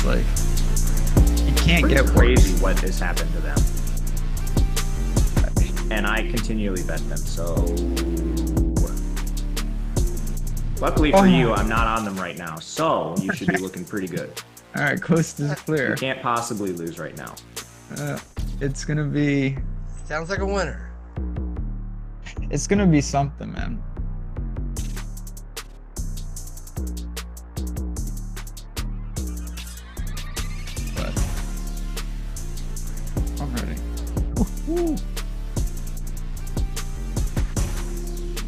Like, you can't get crazy what has happened to them. And I continually bet them. So luckily for you, I'm not on them right now. So you should be looking pretty good. All right, coast is clear. You can't possibly lose right now. It's going to be... Sounds like a winner. It's going to be something, man. But I'm ready. Woo-hoo.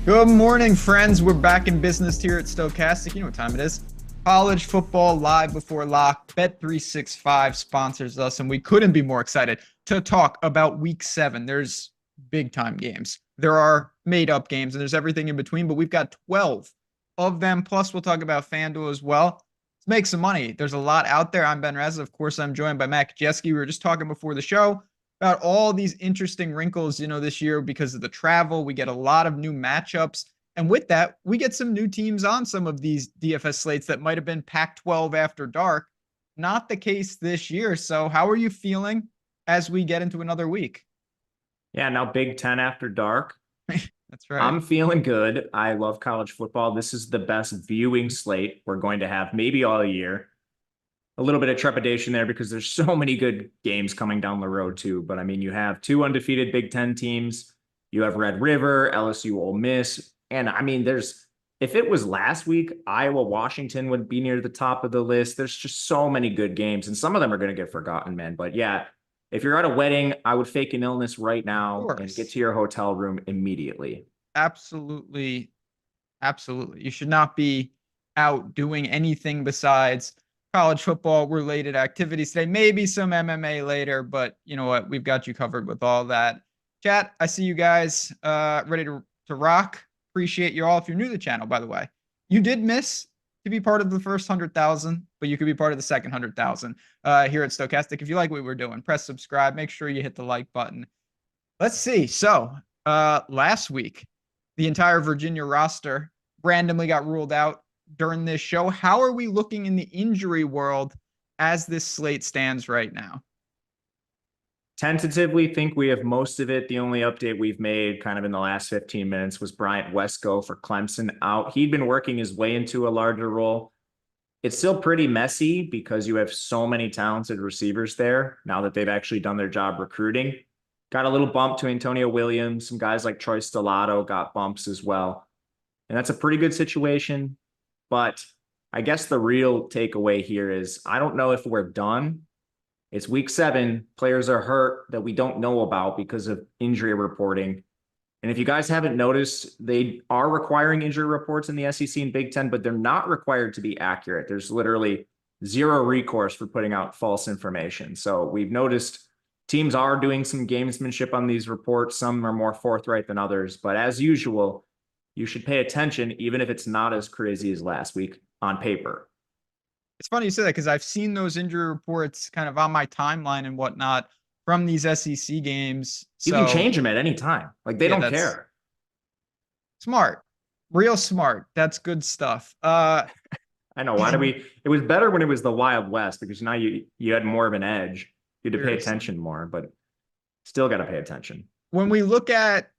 Good morning, friends. We're back in business here at Stochastic. You know what time it is. College football live before lock. Bet365 sponsors us, and we couldn't be more excited to talk about week 7. There's big time games. There are made up games, and there's everything in between, but we've got 12 of them. Plus, we'll talk about FanDuel as well. Let's make some money. There's a lot out there. I'm Ben Rasa. Of course, I'm joined by Matt Gajewski. We were just talking before the show about all these interesting wrinkles, this year because of the travel. We get a lot of new matchups. And with that, we get some new teams on some of these DFS slates that might have been Pac-12 after dark. Not the case this year. So how are you feeling as we get into another week? Yeah, now Big Ten after dark. That's right. I'm feeling good. I love college football. This is the best viewing slate we're going to have maybe all year. A little bit of trepidation there because there's so many good games coming down the road too. But I mean, you have 2 undefeated Big Ten teams. You have Red River, LSU, Ole Miss. And I mean, if it was last week, Iowa, Washington would be near the top of the list. There's just so many good games, and some of them are going to get forgotten, man. But yeah, if you're at a wedding, I would fake an illness right now and get to your hotel room immediately. Absolutely. Absolutely. You should not be out doing anything besides college football related activities today. Maybe some MMA later, but you know what? We've got you covered with all that. Chat, I see you guys ready to rock. Appreciate you all. If you're new to the channel, by the way, you did miss to be part of the first 100,000, but you could be part of the second 100,000 here at Stochastic. If you like what we're doing, press subscribe. Make sure you hit the like button. Let's see. So last week, the entire Virginia roster randomly got ruled out during this show. How are we looking in the injury world as this slate stands right now? Tentatively think we have most of it. The only update we've made kind of in the last 15 minutes was Bryant Wesco for Clemson out. He'd been working his way into a larger role. It's still pretty messy because you have so many talented receivers there now that they've actually done their job recruiting. Got a little bump to Antonio Williams. Some guys like Troy Stellato got bumps as well. And that's a pretty good situation. But I guess the real takeaway here is I don't know if we're done. It's week 7. Players are hurt that we don't know about because of injury reporting. And if you guys haven't noticed, they are requiring injury reports in the SEC and Big Ten, but they're not required to be accurate. There's literally zero recourse for putting out false information. So we've noticed teams are doing some gamesmanship on these reports. Some are more forthright than others. But as usual, you should pay attention, even if it's not as crazy as last week on paper. It's funny you say that because I've seen those injury reports kind of on my timeline and whatnot from these SEC games. You can change them at any time. Like they don't care. Smart. Real smart. That's good stuff. I know. It was better when it was the Wild West because now you had more of an edge. You had to pay attention more, but still got to pay attention. When we look at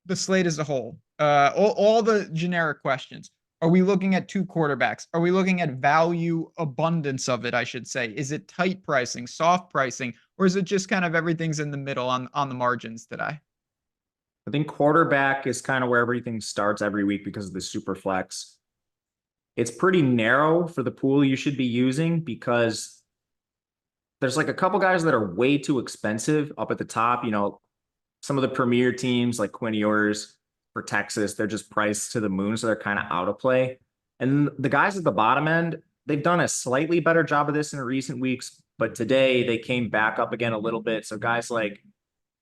the slate as a whole, all the generic questions, are we looking at 2 quarterbacks? Are we looking at value abundance of it, I should say? Is it tight pricing, soft pricing, or is it just kind of everything's in the middle on the margins today? I think quarterback is kind of where everything starts every week because of the super flex. It's pretty narrow for the pool you should be using because there's like a couple guys that are way too expensive up at the top. Some of the premier teams like Quinn Ewers for Texas, they're just priced to the moon, so they're kind of out of play. And the guys at the bottom end, they've done a slightly better job of this in recent weeks, but today they came back up again a little bit. So guys like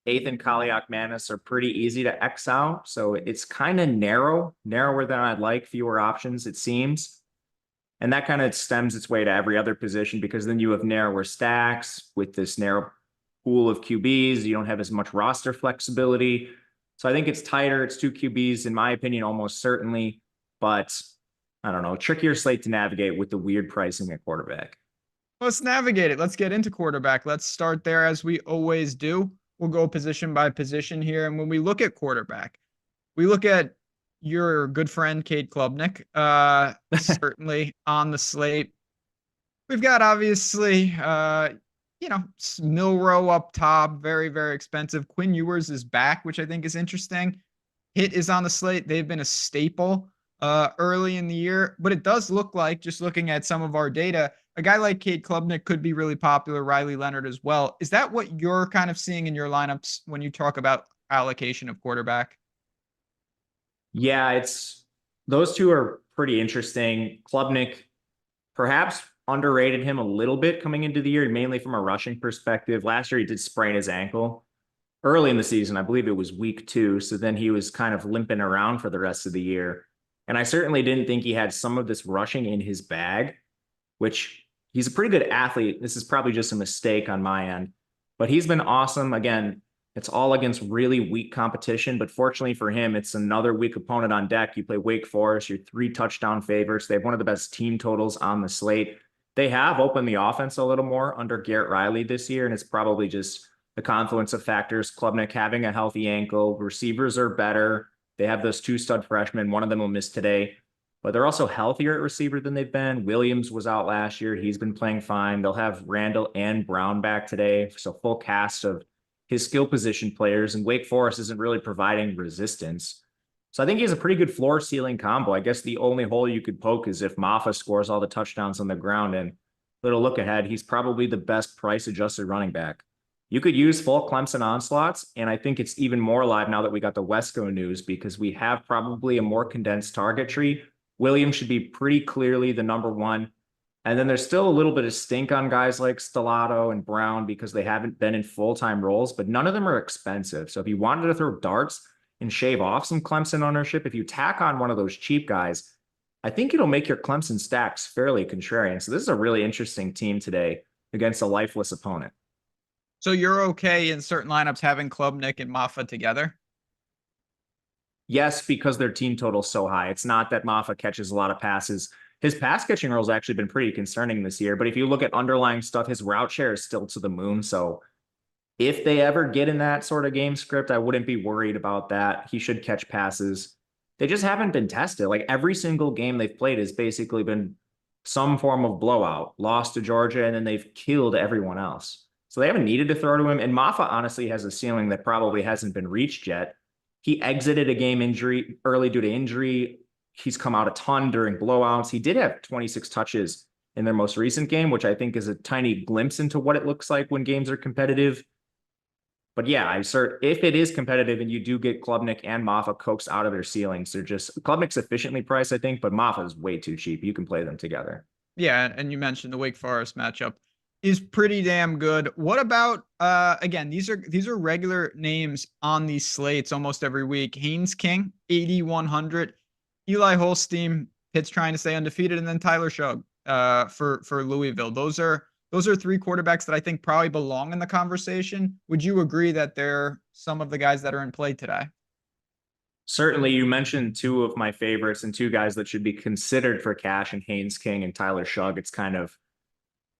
Ethan Kaliak-Manis are pretty easy to X out. So it's kind of narrower than I'd like, fewer options, it seems. And that kind of stems its way to every other position because then you have narrower stacks with this narrow pool of QBs. You don't have as much roster flexibility. So I think it's tighter. It's 2 QBs, in my opinion, almost certainly. But I don't know, trickier slate to navigate with the weird pricing at quarterback. Let's navigate it. Let's get into quarterback. Let's start there as we always do. We'll go position by position here. And when we look at quarterback, we look at your good friend, Cade Klubnik, certainly on the slate. We've got obviously, Milrow up top, very, very expensive. Quinn Ewers is back, which I think is interesting. Hitt is on the slate. They've been a staple early in the year, but it does look like, just looking at some of our data, a guy like Cade Klubnik could be really popular, Riley Leonard as well. Is that what you're kind of seeing in your lineups when you talk about allocation of quarterback? Yeah, those two are pretty interesting. Klubnik, perhaps underrated him a little bit coming into the year, mainly from a rushing perspective. Last year, he did sprain his ankle early in the season. I believe it was week 2. So then he was kind of limping around for the rest of the year. And I certainly didn't think he had some of this rushing in his bag, which he's a pretty good athlete. This is probably just a mistake on my end, but he's been awesome. Again, it's all against really weak competition, but fortunately for him, it's another weak opponent on deck. You play Wake Forest, you're 3 touchdown favorites. They have one of the best team totals on the slate. They have opened the offense a little more under Garrett Riley this year, and it's probably just the confluence of factors. Klubnik having a healthy ankle, receivers are better. They have those 2 stud freshmen. One of them will miss today, but they're also healthier at receiver than they've been. Williams was out last year. He's been playing fine. They'll have Randall and Brown back today. So full cast of his skill position players, and Wake Forest isn't really providing resistance. So I think he has a pretty good floor ceiling combo. I guess the only hole you could poke is if Maffa scores all the touchdowns on the ground, and little look ahead, he's probably the best price adjusted running back. You could use full Clemson onslaughts, and I think it's even more alive now that we got the Wesco news, because we have probably a more condensed target tree. Williams should be pretty clearly the number 1. And then there's still a little bit of stink on guys like Stellato and Brown because they haven't been in full-time roles, but none of them are expensive. So if you wanted to throw darts and shave off some Clemson ownership, if you tack on one of those cheap guys, I think it'll make your Clemson stacks fairly contrarian. So this is a really interesting team today against a lifeless opponent. So you're okay in certain lineups having Klubnik and Maffa together? Yes, because their team total is so high. It's not that Maffa catches a lot of passes. His pass catching role has actually been pretty concerning this year, but if you look at underlying stuff, his route share is still to the moon. So if they ever get in that sort of game script, I wouldn't be worried about that. He should catch passes. They just haven't been tested. Like every single game they've played has basically been some form of blowout, lost to Georgia, and then they've killed everyone else. So they haven't needed to throw to him. And Maffa honestly has a ceiling that probably hasn't been reached yet. He exited a game early due to injury. He's come out a ton during blowouts. He did have 26 touches in their most recent game, which I think is a tiny glimpse into what it looks like when games are competitive. But yeah, if it is competitive and you do get Klubnik and Maffa coaxed out of their ceilings, they're just, Klubnik's efficiently priced, I think, but Maffa is way too cheap. You can play them together. Yeah, and you mentioned the Wake Forest matchup is pretty damn good. What about again, these are regular names on these slates almost every week. Haynes King, 8,100. Eli Holstein, Pitt's trying to stay undefeated, and then Tyler Shug for Louisville. Those are 3 quarterbacks that I think probably belong in the conversation. Would you agree that they're some of the guys that are in play today? Certainly, you mentioned 2 of my favorites and 2 guys that should be considered for cash, and Haynes King and Tyler Shug. It's kind of,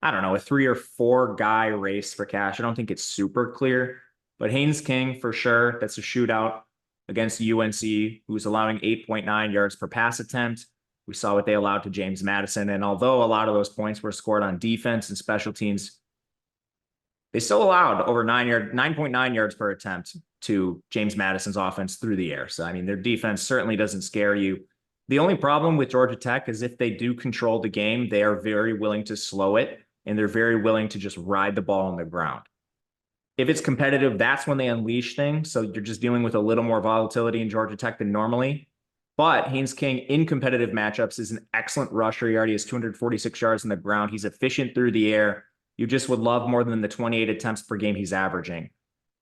I don't know, a 3 or 4 guy race for cash. I don't think it's super clear, but Haynes King for sure. That's a shootout against UNC, who's allowing 8.9 yards per pass attempt. We saw what they allowed to James Madison. And although a lot of those points were scored on defense and special teams, they still allowed over 9.9 yards per attempt to James Madison's offense through the air. So, I mean, their defense certainly doesn't scare you. The only problem with Georgia Tech is if they do control the game, they are very willing to slow it, and they're very willing to just ride the ball on the ground. If it's competitive, that's when they unleash things. So you're just dealing with a little more volatility in Georgia Tech than normally. But Haynes King in competitive matchups is an excellent rusher. He already has 246 yards on the ground. He's efficient through the air. You just would love more than the 28 attempts per game he's averaging.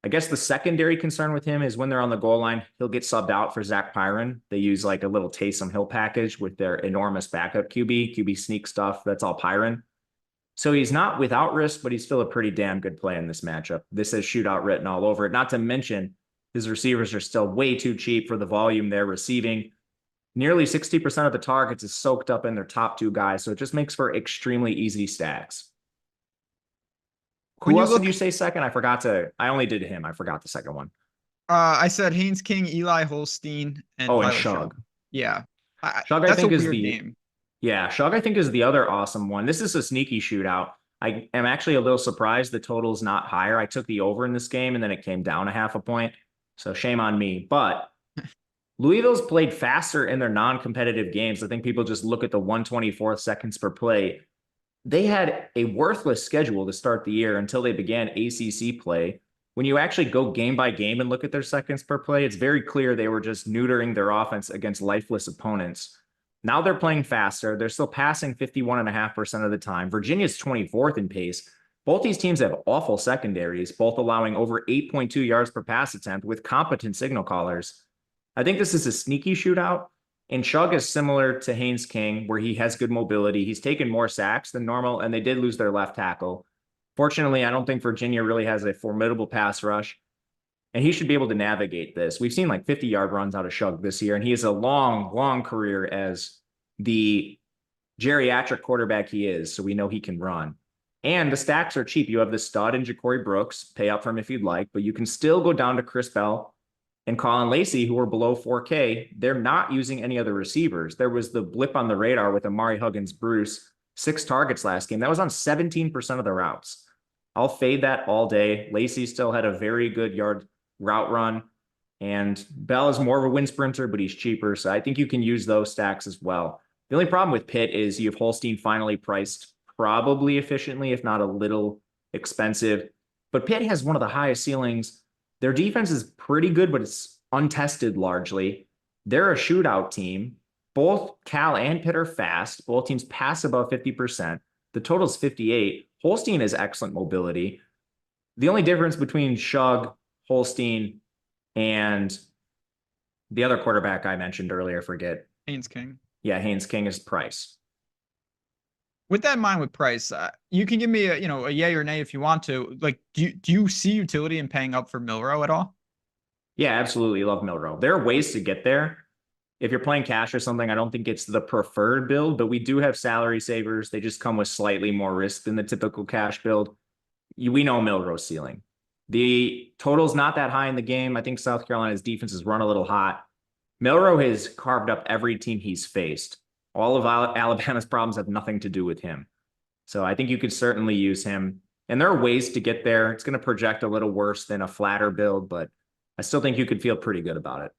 I guess the secondary concern with him is when they're on the goal line, he'll get subbed out for Zach Pyron. They use like a little Taysom Hill package with their enormous backup QB sneak stuff. That's all Pyron. So he's not without risk, but he's still a pretty damn good play in this matchup. This is shootout written all over it. Not to mention his receivers are still way too cheap for the volume they're receiving. Nearly 60% of the targets is soaked up in their top 2 guys. So it just makes for extremely easy stacks. When Who you else did look, you say second? I only did him. I forgot the second one. I said Haynes King, Eli Holstein, and Oh, and Tyler Shug. Shug. Yeah, Shug, I that's a think, is weird the game. Yeah, Shug, I think, is the other awesome one. This is a sneaky shootout. I am actually a little surprised the total's not higher. I took the over in this game and then it came down a half a point. So shame on me. But Louisville's played faster in their non-competitive games. I think people just look at the 124 seconds per play. They had a worthless schedule to start the year until they began ACC play. When you actually go game by game and look at their seconds per play, it's very clear they were just neutering their offense against lifeless opponents. Now they're playing faster. They're still passing 51.5% of the time. Virginia's 24th in pace. Both these teams have awful secondaries, both allowing over 8.2 yards per pass attempt with competent signal callers. I think this is a sneaky shootout. And Shug is similar to Haynes King, where he has good mobility. He's taken more sacks than normal, and they did lose their left tackle. Fortunately, I don't think Virginia really has a formidable pass rush, and he should be able to navigate this. We've seen like 50-yard runs out of Shug this year, and he has a long, long career as the geriatric quarterback he is, so we know he can run. And the stacks are cheap. You have the stud and Ja'Cory Brooks, pay up for him if you'd like, but you can still go down to Chris Bell and Colin Lacey, who are below 4K. They're not using any other receivers. There was the blip on the radar with Amari Huggins-Bruce, 6 targets last game. That was on 17% of the routes. I'll fade that all day. Lacey still had a very good yard route run, and Bell is more of a wind sprinter, but he's cheaper. So I think you can use those stacks as well. The only problem with Pitt is you have Holstein finally priced probably efficiently, if not a little expensive. But Pitt has one of the highest ceilings. Their defense is pretty good, but it's untested largely. They're a shootout team. Both Cal and Pitt are fast. Both teams pass above 50%. The total is 58. Holstein has excellent mobility. The only difference between Shug, Holstein, and the other quarterback I mentioned earlier, forget. Haynes King. Yeah, Haynes King is price. With that in mind, with price, you can give me a yay or nay if you want to. Like, do you see utility in paying up for Milrow at all? Yeah, absolutely. Love Milrow. There are ways to get there. If you're playing cash or something, I don't think it's the preferred build, but we do have salary savers. They just come with slightly more risk than the typical cash build. We know Milrow's ceiling. The total's not that high in the game. I think South Carolina's defense has run a little hot. Milrow has carved up every team he's faced. All of Alabama's problems have nothing to do with him. So I think you could certainly use him. And there are ways to get there. It's going to project a little worse than a flatter build, but I still think you could feel pretty good about it.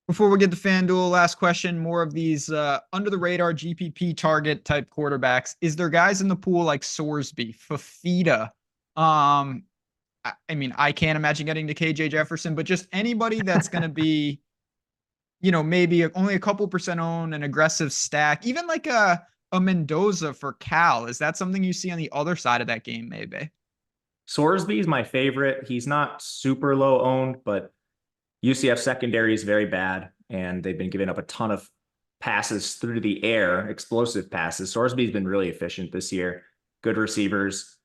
Before we get to FanDuel, last question, more of these under the radar GPP target type quarterbacks. Is there guys in the pool like Sorsby, Fafita? I mean, I can't imagine getting to KJ Jefferson, but just anybody that's going to be, maybe only a couple percent owned, an aggressive stack, even like a Mendoza for Cal. Is that something you see on the other side of that game, maybe? Sorsby is my favorite. He's not super low owned, but UCF secondary is very bad, and they've been giving up a ton of passes through the air, explosive passes. Sorsby's been really efficient this year. Good receivers.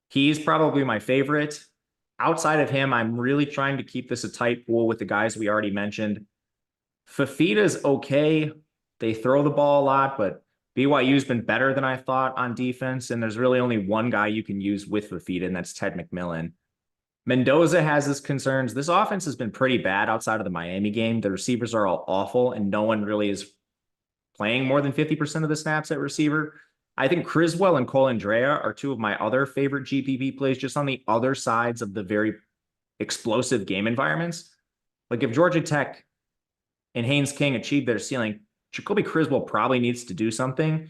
He's probably my favorite. Outside of him, I'm really trying to keep this a tight pool with the guys we already mentioned. Fafita's okay. They throw the ball a lot, but BYU's been better than I thought on defense, and there's really only one guy you can use with Fafita, and that's Ted McMillan. Mendoza has his concerns. This offense has been pretty bad outside of the Miami game. The receivers are all awful, and no one really is playing more than 50% of the snaps at receiver. I think Criswell and Colandrea are two of my other favorite GPP plays, just on the other sides of the very explosive game environments. Like if Georgia Tech and Haynes King achieve their ceiling, Jacoby Criswell probably needs to do something.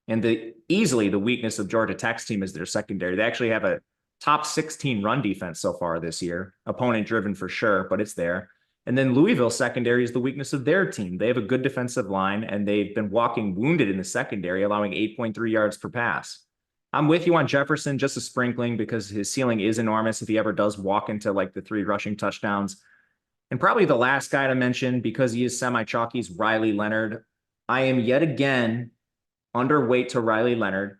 And easily the weakness of Georgia Tech's team is their secondary. They actually have a top 16 run defense so far this year. Opponent driven for sure, but it's there. And then Louisville secondary is the weakness of their team. They have a good defensive line, and they've been walking wounded in the secondary, allowing 8.3 yards per pass. I'm with you on Jefferson, just a sprinkling, because his ceiling is enormous if he ever does walk into like the 3 rushing touchdowns. And probably the last guy to mention, because he is semi-chalky, is Riley Leonard. I am yet again underweight to Riley Leonard.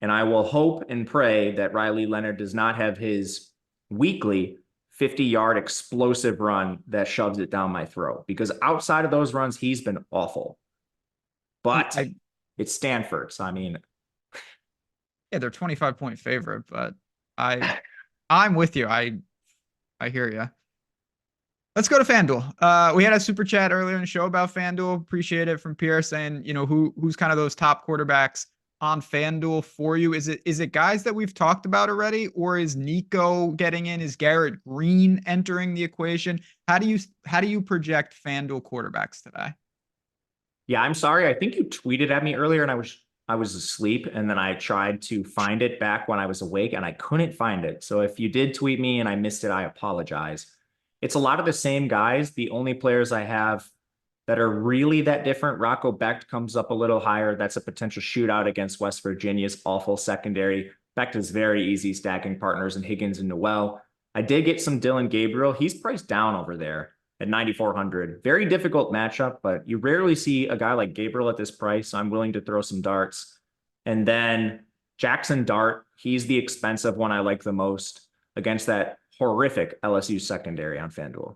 And I will hope and pray that Riley Leonard does not have his weekly 50-yard explosive run that shoves it down my throat. Because outside of those runs, he's been awful. But it's Stanford. So, I mean... Yeah, they're 25-point favorite, but... I'm with you. I hear you. Let's go to FanDuel. We had a super chat earlier in the show about FanDuel. Appreciate it from Pierre saying, who's kind of those top quarterbacks on FanDuel for you? Is it guys that we've talked about already, or is Nico getting in? Is Garrett Green entering the equation? How do you project FanDuel quarterbacks today? Yeah, I'm sorry. I think you tweeted at me earlier and I was asleep, and then I tried to find it back when I was awake and I couldn't find it. So if you did tweet me and I missed it, I apologize. It's a lot of the same guys. The only players I have that are really that different, Rocco Becht comes up a little higher. That's a potential shootout against West Virginia's awful secondary. Becht is very easy stacking partners in Higgins and Noel. I did get some Dylan Gabriel. He's priced down over there at 9,400. Very difficult matchup, but you rarely see a guy like Gabriel at this price. So I'm willing to throw some darts. And then Jackson Dart, he's the expensive one I like the most against that horrific LSU secondary on FanDuel.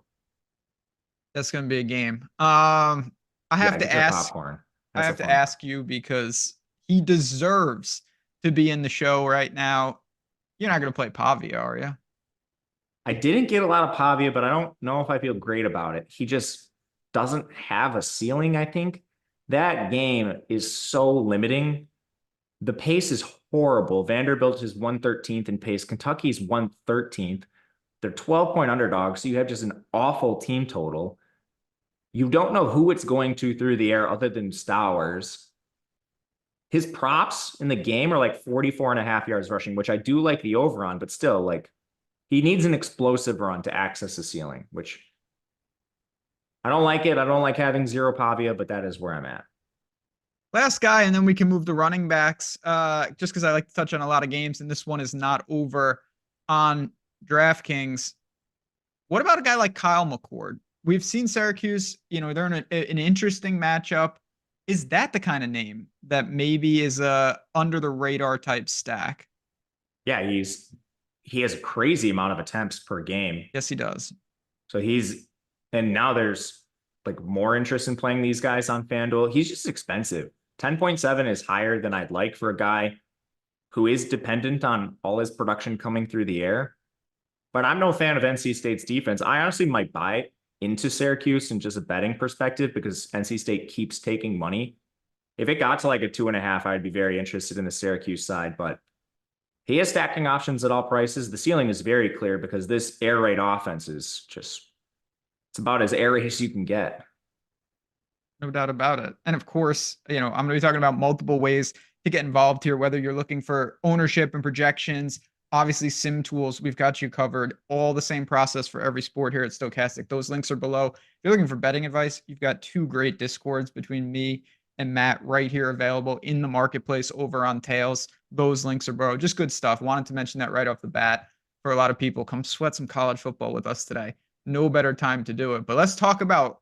That's going to be a game. I have to ask. I have to ask you because he deserves to be in the show right now. You're not going to play Pavia, are you? I didn't get a lot of Pavia, but I don't know if I feel great about it. He just doesn't have a ceiling, I think. That game is so limiting. The pace is horrible. Vanderbilt is 113th in pace. Kentucky's 113th. They're 12-point underdogs, so you have just an awful team total. You don't know who it's going to through the air other than Stowers. His props in the game are like 44.5 yards rushing, which I do like the over on, but still, like, he needs an explosive run to access the ceiling, which I don't like it. I don't like having zero Pavia, but that is where I'm at. Last guy, and then we can move to running backs, just because I like to touch on a lot of games, and this one is not over on DraftKings. What about a guy like Kyle McCord? We've seen Syracuse, they're in an interesting matchup. Is that the kind of name that maybe is a under the radar type stack? Yeah, he has a crazy amount of attempts per game. Yes, he does. So and now there's like more interest in playing these guys on FanDuel. He's just expensive. 10.7 is higher than I'd like for a guy who is dependent on all his production coming through the air. But I'm no fan of NC State's defense. I honestly might buy it into Syracuse in just a betting perspective because NC State keeps taking money. If it got to like a 2.5, I'd be very interested in the Syracuse side, but he has stacking options at all prices. The ceiling is very clear because this air raid offense is just, it's about as air raid as you can get. No doubt about it. And of course, I'm going to be talking about multiple ways to get involved here, whether you're looking for ownership and projections. Obviously, sim tools, we've got you covered. All the same process for every sport here at Stokastic. Those links are below. If you're looking for betting advice, you've got 2 great Discords between me and Matt right here available in the marketplace over on Tails. Those links are below. Just good stuff. Wanted to mention that right off the bat for a lot of people. Come sweat some college football with us today. No better time to do it. But let's talk about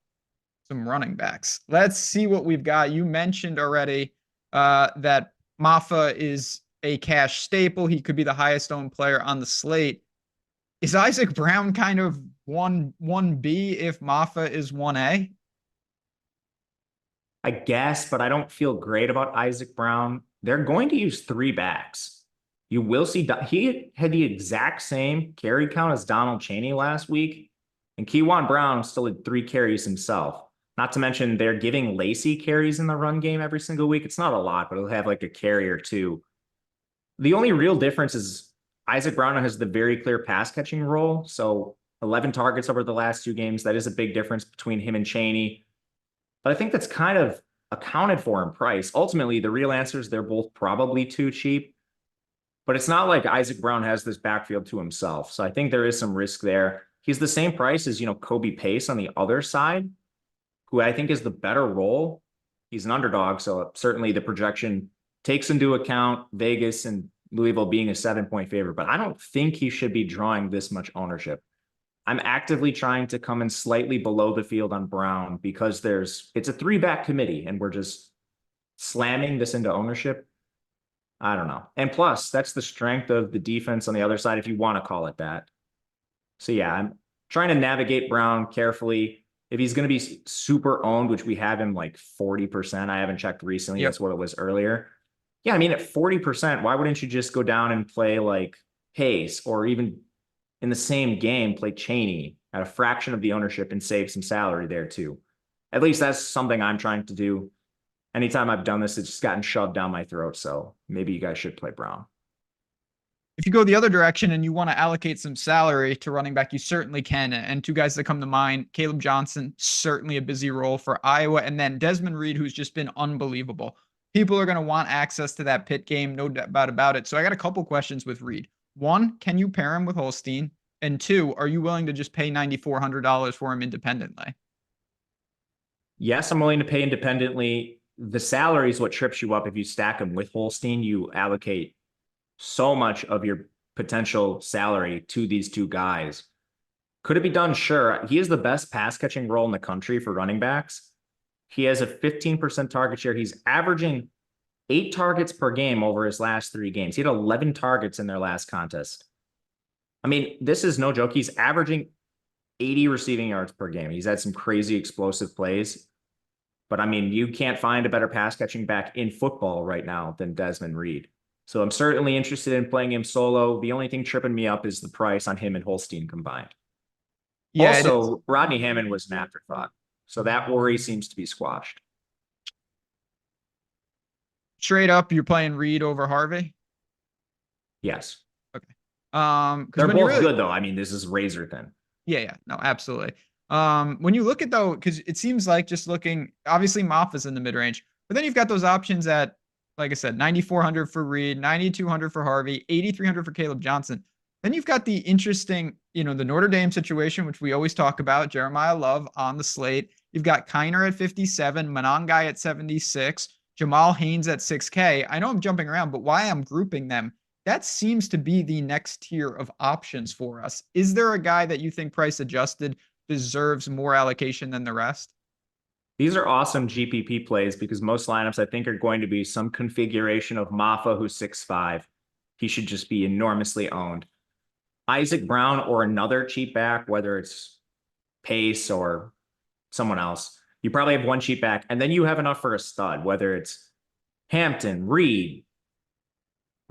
some running backs. Let's see what we've got. You mentioned already that Maffa is a cash staple. He could be the highest owned player on the slate. Is Isaac Brown kind of 1B if Maffa is 1A? I guess, but I don't feel great about Isaac Brown. They're going to use 3 backs. You will see he had the exact same carry count as Donald Chaney last week, and Keywan Brown still had 3 carries himself. Not to mention they're giving Lacey carries in the run game every single week. It's not a lot, but he'll have like a carry or 2. The only real difference is Isaac Brown has the very clear pass catching role. So 11 targets over the last 2 games. That is a big difference between him and Chaney. But I think that's kind of accounted for in price. Ultimately, the real answer is they're both probably too cheap. But it's not like Isaac Brown has this backfield to himself. So I think there is some risk there. He's the same price as, Kobe Pace on the other side, who I think is the better role. He's an underdog. So certainly the projection takes into account Vegas and Louisville being a 7-point favorite, but I don't think he should be drawing this much ownership. I'm actively trying to come in slightly below the field on Brown because it's a 3-back committee and we're just slamming this into ownership. I don't know. And plus, that's the strength of the defense on the other side, if you want to call it that. So yeah, I'm trying to navigate Brown carefully. If he's going to be super owned, which we have him like 40%, I haven't checked recently. Yep. That's what it was earlier. Yeah, I mean, at 40%, why wouldn't you just go down and play like Pace, or even in the same game, play Chaney at a fraction of the ownership and save some salary there too. At least that's something I'm trying to do. Anytime I've done this, it's just gotten shoved down my throat. So maybe you guys should play Brown. If you go the other direction and you want to allocate some salary to running back, you certainly can. And two guys that come to mind, Caleb Johnson, certainly a busy role for Iowa. And then Desmond Reed, who's just been unbelievable. People are going to want access to that Pitt game, no doubt about it. So I got a couple questions with Reed. One, can you pair him with Holstein? And two, are you willing to just pay $9,400 for him independently? Yes, I'm willing to pay independently. The salary is what trips you up. If you stack him with Holstein, you allocate so much of your potential salary to these two guys. Could it be done? Sure. He is the best pass catching role in the country for running backs. He has a 15% target share. He's averaging 8 targets per game over his last 3 games. He had 11 targets in their last contest. I mean, this is no joke. He's averaging 80 receiving yards per game. He's had some crazy explosive plays. But I mean, you can't find a better pass catching back in football right now than Desmond Reed. So I'm certainly interested in playing him solo. The only thing tripping me up is the price on him and Holstein combined. Yeah, also, Rodney Hammond was an afterthought. So that worry seems to be squashed. Straight up, you're playing Reed over Harvey? Yes. Okay. They're both good though. I mean, this is razor thin. Yeah. No, absolutely. When you look at though, because it seems like just looking, obviously Moffa's in the mid-range, but then you've got those options at, like I said, 9,400 for Reed, 9,200 for Harvey, 8,300 for Caleb Johnson. Then you've got the interesting, the Notre Dame situation, which we always talk about. Jeremiah Love on the slate. You've got Kiner at 57, Monangai at 76, Jamal Haynes at 6K. I know I'm jumping around, but why I'm grouping them, that seems to be the next tier of options for us. Is there a guy that you think price adjusted deserves more allocation than the rest? These are awesome GPP plays because most lineups I think are going to be some configuration of Maffa, who's 6'5". He should just be enormously owned. Isaac Brown or another cheap back, whether it's Pace or someone else, you probably have one cheap back, and then you have enough for a stud, whether it's Hampton, Reed,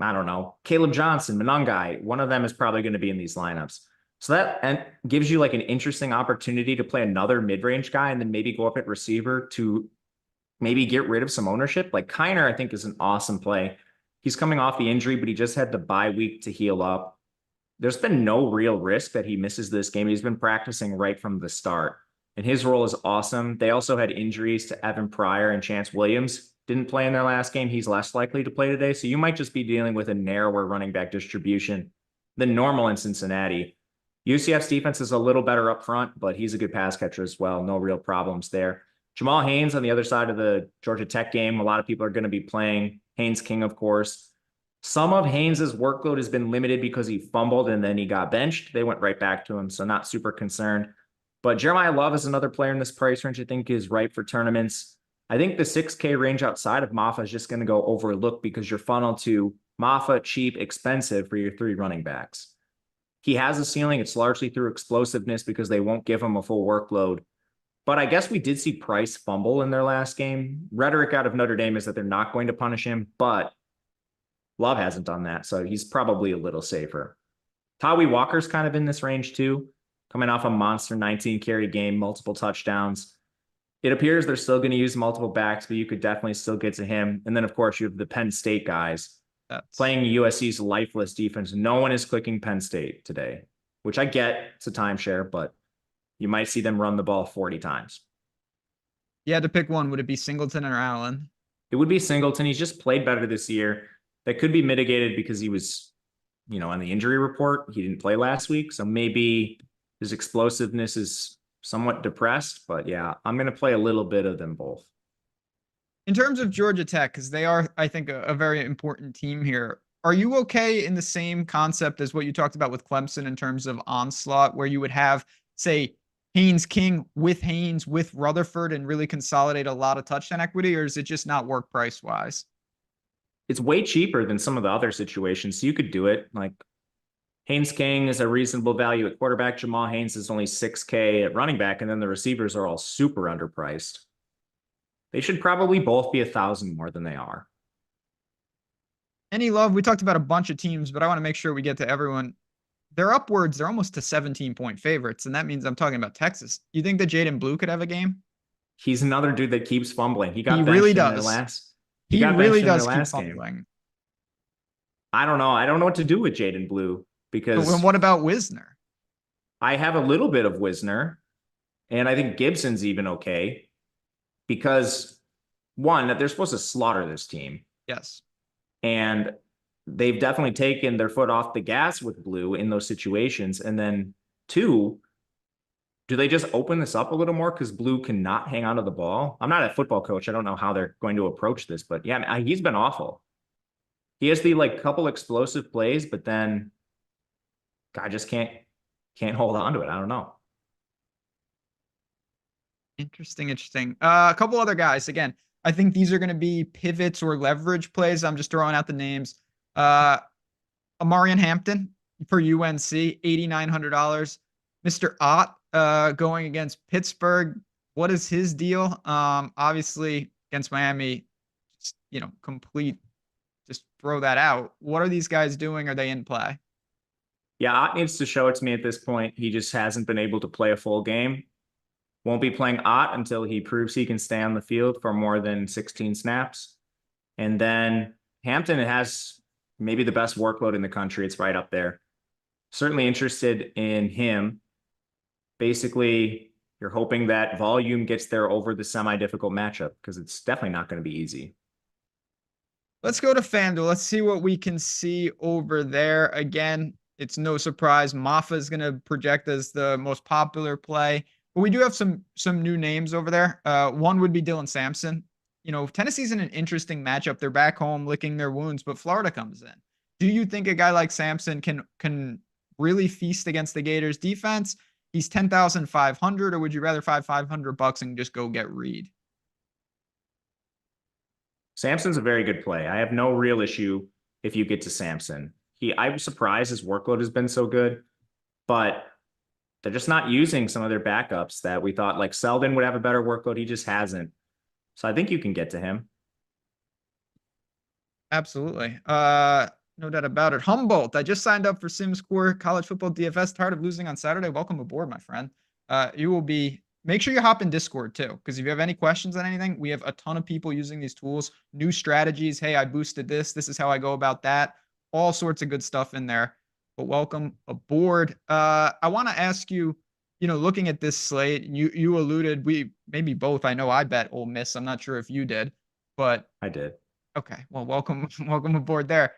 I don't know, Caleb Johnson, Monangai. One of them is probably going to be in these lineups. So that gives you like an interesting opportunity to play another mid-range guy and then maybe go up at receiver to maybe get rid of some ownership. Like Kiner, I think, is an awesome play. He's coming off the injury, but he just had the bye week to heal up. There's been no real risk that he misses this game. He's been practicing right from the start, and his role is awesome. They also had injuries to Evan Pryor and Chance Williams. Didn't play in their last game. He's less likely to play today. So you might just be dealing with a narrower running back distribution than normal in Cincinnati. UCF's defense is a little better up front, but he's a good pass catcher as well. No real problems there. Jamal Haynes on the other side of the Georgia Tech game. A lot of people are going to be playing Haynes King, of course. Some of Haynes's workload has been limited because he fumbled and then he got benched. They went right back to him, so not super concerned. But Jeremiah Love is another player in this price range I think is ripe for tournaments. I think the 6K range outside of Maffa is just going to go overlooked because you're funneled to Maffa, cheap, expensive for your 3 running backs. He has a ceiling. It's largely through explosiveness because they won't give him a full workload. But I guess we did see Price fumble in their last game. Rhetoric out of Notre Dame is that they're not going to punish him, but Love hasn't done that, so he's probably a little safer. Tawi Walker's kind of in this range too, coming off a monster 19-carry game, multiple touchdowns. It appears they're still going to use multiple backs, but you could definitely still get to him. And then, of course, you have the Penn State guys playing USC's lifeless defense. No one is clicking Penn State today, which I get. It's a timeshare, but you might see them run the ball 40 times. You had to pick one. Would it be Singleton or Allen? It would be Singleton. He's just played better this year. That could be mitigated because he was, on the injury report. He didn't play last week. So maybe his explosiveness is somewhat depressed. But yeah, I'm going to play a little bit of them both. In terms of Georgia Tech, because they are, I think, a very important team here, are you okay in the same concept as what you talked about with Clemson in terms of onslaught, where you would have, say, Haynes King with Haynes, with Rutherford, and really consolidate a lot of touchdown equity, or does it just not work price-wise? It's way cheaper than some of the other situations, so you could do it. Like, Haynes King is a reasonable value at quarterback. Jamal Haynes is only 6K at running back, and then the receivers are all super underpriced. They should probably both be 1,000 more than they are. Any love? We talked about a bunch of teams, but I want to make sure we get to everyone. They're upwards. They're almost to 17-point favorites, and that means I'm talking about Texas. You think that Jaden Blue could have a game? He's another dude that keeps fumbling. He really He He got really benched in their does keep last game. fumbling. I don't know. I don't know what to do with Jaden Blue But because what about Wisner? I have a little bit of Wisner, and I think Gibson's even okay because one, that they're supposed to slaughter this team. Yes. And they've definitely taken their foot off the gas with Blue in those situations. And then two, do they just open this up a little more because Blue cannot hang on to the ball? I'm not a football coach. I don't know how they're going to approach this, but yeah, he's been awful. He has the like couple explosive plays, but then guy just can't hold on to it. I don't know. Interesting. A couple other guys. Again, I think these are going to be pivots or leverage plays. I'm just throwing out the names. Amarian Hampton for UNC, $8,900. Mr. Ott going against Pittsburgh. What is his deal? Obviously against Miami, complete. Just throw that out. What are these guys doing? Are they in play? Yeah, Ott needs to show it to me at this point. He just hasn't been able to play a full game. Won't be playing Ott until he proves he can stay on the field for more than 16 snaps. And then Hampton has maybe the best workload in the country. It's right up there. Certainly interested in him. Basically, you're hoping that volume gets there over the semi-difficult matchup because it's definitely not going to be easy. Let's go to FanDuel. Let's see what we can see over there. Again, it's no surprise. Maffa is going to project as the most popular play. But we do have some new names over there. One would be Dylan Sampson. Tennessee's in an interesting matchup. They're back home licking their wounds, but Florida comes in. Do you think a guy like Sampson can really feast against the Gators defense? He's 10,500, or would you rather $500 and just go get Reed? Sampson's a very good play. I have no real issue if you get to Sampson. I was surprised his workload has been so good, but they're just not using some of their backups that we thought, like Selden would have a better workload. He just hasn't. So I think you can get to him. Absolutely. No doubt about it. Humboldt, I just signed up for SimScore College Football DFS. Tired of losing on Saturday? Welcome aboard, my friend. Make sure you hop in Discord too, because if you have any questions on anything, we have a ton of people using these tools, new strategies. Hey, I boosted this. This is how I go about that. All sorts of good stuff in there. But welcome aboard. I want to ask you, looking at this slate, you alluded, we maybe both. I know I bet Ole Miss. I'm not sure if you did, but I did. Okay. Well, welcome aboard there.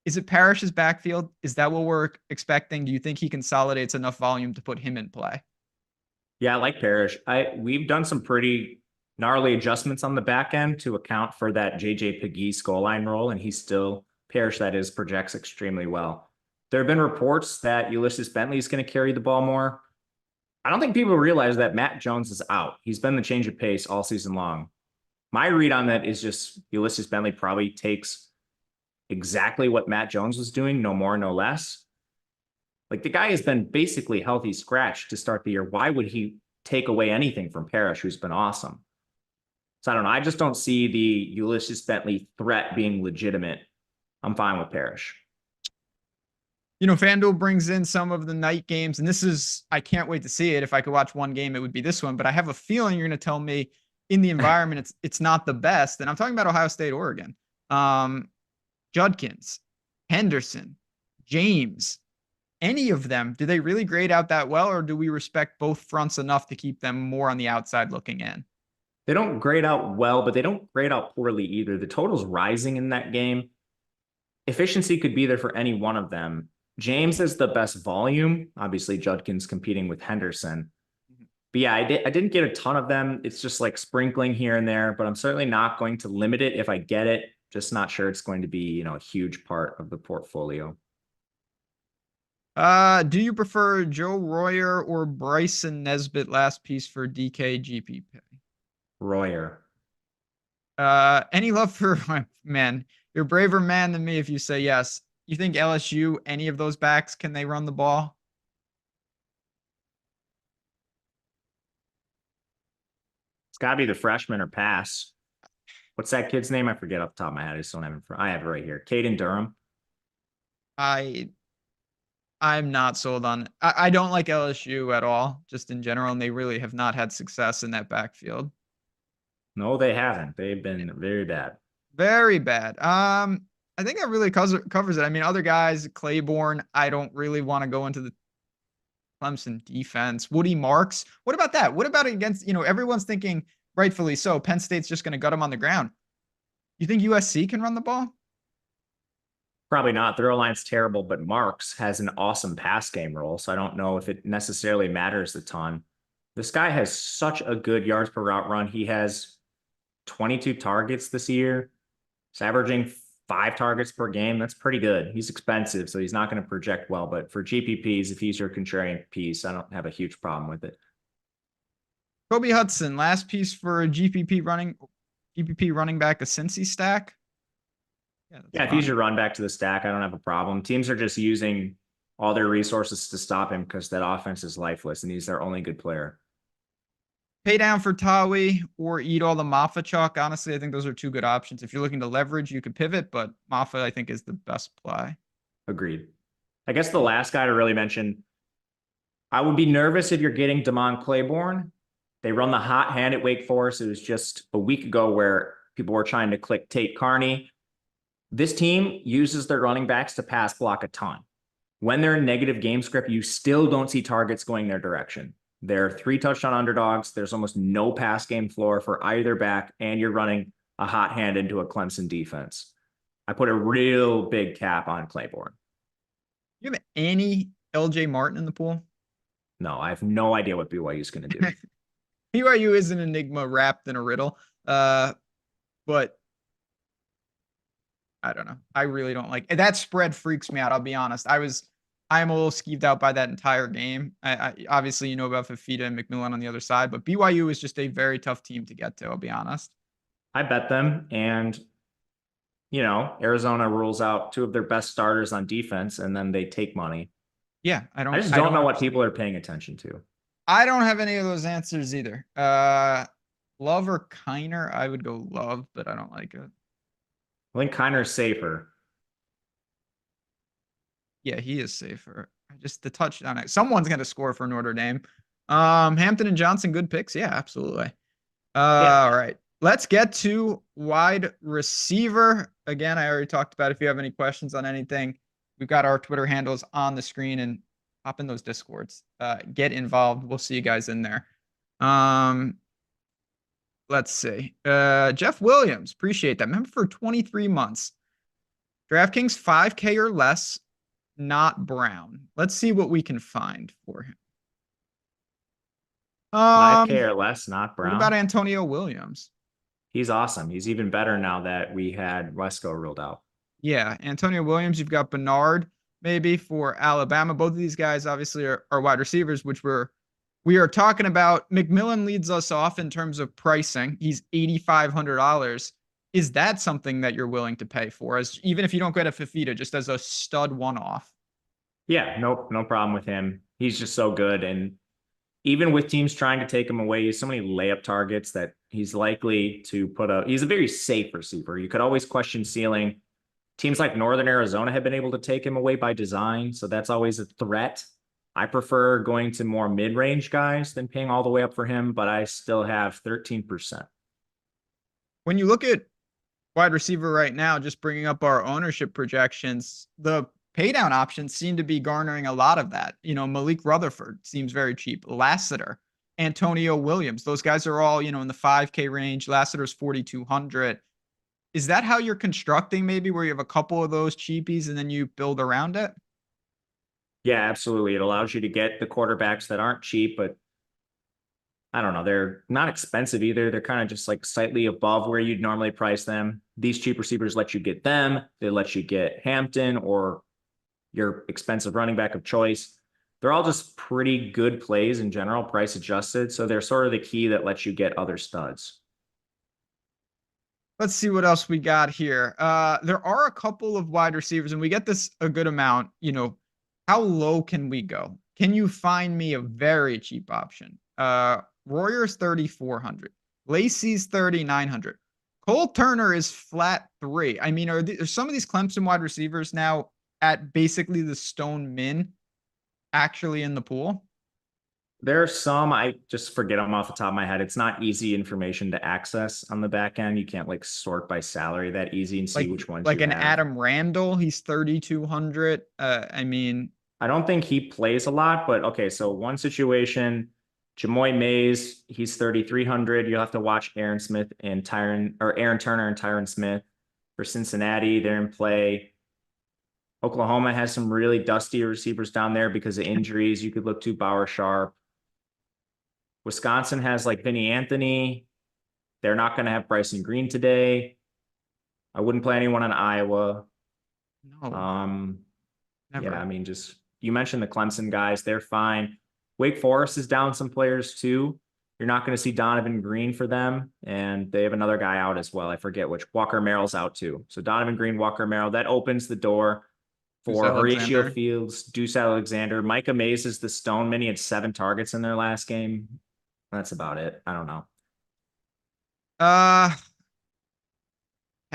Is it Parrish's backfield? Is that what we're expecting? Do you think he consolidates enough volume to put him in play? Yeah, I like Parrish. We've done some pretty gnarly adjustments on the back end to account for that JJ Pegues goal line role, and Parrish, that is, projects extremely well. There have been reports that Ulysses Bentley is going to carry the ball more. I don't think people realize that Matt Jones is out. He's been the change of pace all season long. My read on that is just Ulysses Bentley probably takes exactly what Matt Jones was doing, no more, no less. Like, the guy has been basically healthy scratch to start the year. Why would he take away anything from Parrish, who's been awesome? So I don't know. I just don't see the Ulysses Bentley threat being legitimate. I'm fine with Parrish. FanDuel brings in some of the night games, and I can't wait to see it. If I could watch one game, it would be this one, but I have a feeling you're going to tell me in the environment, it's not the best. And I'm talking about Ohio State, Oregon. Judkins, Henderson, James, any of them, do they really grade out that well, or do we respect both fronts enough to keep them more on the outside looking in? They don't grade out well, but they don't grade out poorly either. The total's rising in that game. Efficiency could be there for any one of them. James is the best volume. Obviously, Judkins competing with Henderson. But yeah, I didn't get a ton of them. It's just like sprinkling here and there, but I'm certainly not going to limit it if I get it. Just not sure it's going to be, a huge part of the portfolio. Do you prefer Joe Royer or Bryson Nesbitt last piece for DK GPP? Royer. Any love for man? You're a braver man than me if you say yes. You think LSU, any of those backs, can they run the ball? It's got to be the freshman or pass. What's that kid's name? I forget off the top of my head. I just don't have it. I have it right here. Caden Durham. I'm not sold on. I don't like LSU at all, just in general, and they really have not had success in that backfield. No, they haven't. They've been very bad. Very bad. I think that really covers it. I mean, other guys, Claiborne, I don't really want to go into the Clemson defense. Woody Marks. What about that? What about against, everyone's thinking, rightfully so, Penn State's just going to gut him on the ground. You think USC can run the ball? Probably not. Their line's terrible, but Marks has an awesome pass game role, so I don't know if it necessarily matters a ton. This guy has such a good yards per route run. He has 22 targets this year. He's averaging 5 targets per game. That's pretty good. He's expensive, so he's not going to project well, but for GPPs, if he's your contrarian piece, I don't have a huge problem with it. Kobe Hudson, last piece for a GPP running back, a Cincy stack. Yeah, if he's your run back to the stack, I don't have a problem. Teams are just using all their resources to stop him because that offense is lifeless and he's their only good player. Pay down for Tawi or eat all the Maffa chalk. Honestly, I think those are 2 good options. If you're looking to leverage, you could pivot, but Maffa, I think, is the best play. Agreed. I guess the last guy to really mention, I would be nervous if you're getting Damon Claiborne. They run the hot hand at Wake Forest. It was just a week ago where people were trying to click Tate Carney. This team uses their running backs to pass block a ton. When they're in negative game script, you still don't see targets going their direction. They're 3 touchdown underdogs. There's almost no pass game floor for either back, and you're running a hot hand into a Clemson defense. I put a real big cap on Claiborne. You have any LJ Martin in the pool? No, I have no idea what BYU is going to do. BYU is an enigma wrapped in a riddle. But I don't know. I really don't like that spread. Freaks me out. I'll be honest. I'm a little skeeved out by that entire game. I obviously, about Fafita and McMillan on the other side, but BYU is just a very tough team to get to. I'll be honest. I bet them, and Arizona rules out 2 of their best starters on defense, and then they take money. Yeah, I just don't know what people are paying attention to. I don't have any of those answers either. Love or Kiner? I would go Love, but I don't like it. I think Kiner's safer. Yeah, he is safer. Just the touchdown. Someone's going to score for Notre Dame. Hampton and Johnson, good picks. Yeah, absolutely. All right. Let's get to wide receiver. Again, I already talked about if you have any questions on anything, we've got our Twitter handles on the screen and hop in those Discords. Get involved. We'll see you guys in there. Let's see. Jeff Williams, appreciate that. Member for 23 months. DraftKings 5K or less, not Brown. Let's see what we can find for him. 5K or less, not Brown. What about Antonio Williams? He's awesome. He's even better now that we had Wesco ruled out. Yeah, Antonio Williams. You've got Bernard maybe for Alabama. Both of these guys obviously are wide receivers, which we are talking about. McMillan leads us off in terms of pricing. He's $8,500. Is that something that you're willing to pay for, as even if you don't get a Fafita, just as a stud one-off? Yeah, no problem with him. He's just so good. And even with teams trying to take him away, he has so many layup targets that he's likely to he's a very safe receiver. You could always question ceiling. Teams like Northern Arizona have been able to take him away by design, so that's always a threat. I prefer going to more mid-range guys than paying all the way up for him, but I still have 13%. When you look at wide receiver right now, just bringing up our ownership projections, the paydown options seem to be garnering a lot of that. Malik Rutherford seems very cheap. Lassiter, Antonio Williams, those guys are all, in the 5K range. Lassiter's 4,200. Is that how you're constructing maybe, where you have a couple of those cheapies and then you build around it? Yeah, absolutely. It allows you to get the quarterbacks that aren't cheap, but I don't know, they're not expensive either. They're kind of just like slightly above where you'd normally price them. These cheap receivers let you get them. They let you get Hampton or your expensive running back of choice. They're all just pretty good plays in general, price adjusted. So they're sort of the key that lets you get other studs. Let's see what else we got here. There are a couple of wide receivers, and we get this a good amount. How low can we go? Can you find me a very cheap option? Royer's 3,400. Lacey's 3,900. Cole Turner is flat 3. I mean, are some of these Clemson wide receivers now at basically the stone min actually in the pool? There are some, I just forget them off the top of my head. It's not easy information to access on the back end. You can't like sort by salary that easy and see Like which ones like you an have. Adam Randall, he's 3,200. I mean, I don't think he plays a lot, but okay. So one situation, Jamoy Mays, he's 3,300. You'll have to watch Aaron Smith and Aaron Turner and Tyron Smith for Cincinnati. They're in play. Oklahoma has some really dusty receivers down there because of injuries. You could look to Bauer Sharp. Wisconsin has like Vinny Anthony. They're not going to have Bryson Green today. I wouldn't play anyone in Iowa. no, never. Yeah, I mean, just you mentioned the Clemson guys, they're fine. Wake Forest is down some players too. You're not going to see Donovan Green for them, and they have another guy out as well. I forget which. Walker Merrill's out too. So Donovan Green, Walker Merrill, that opens the door for Horatio Fields, Deuce Alexander. Micah Mays is the stone man. He had 7 targets in their last game. That's about it. I don't know.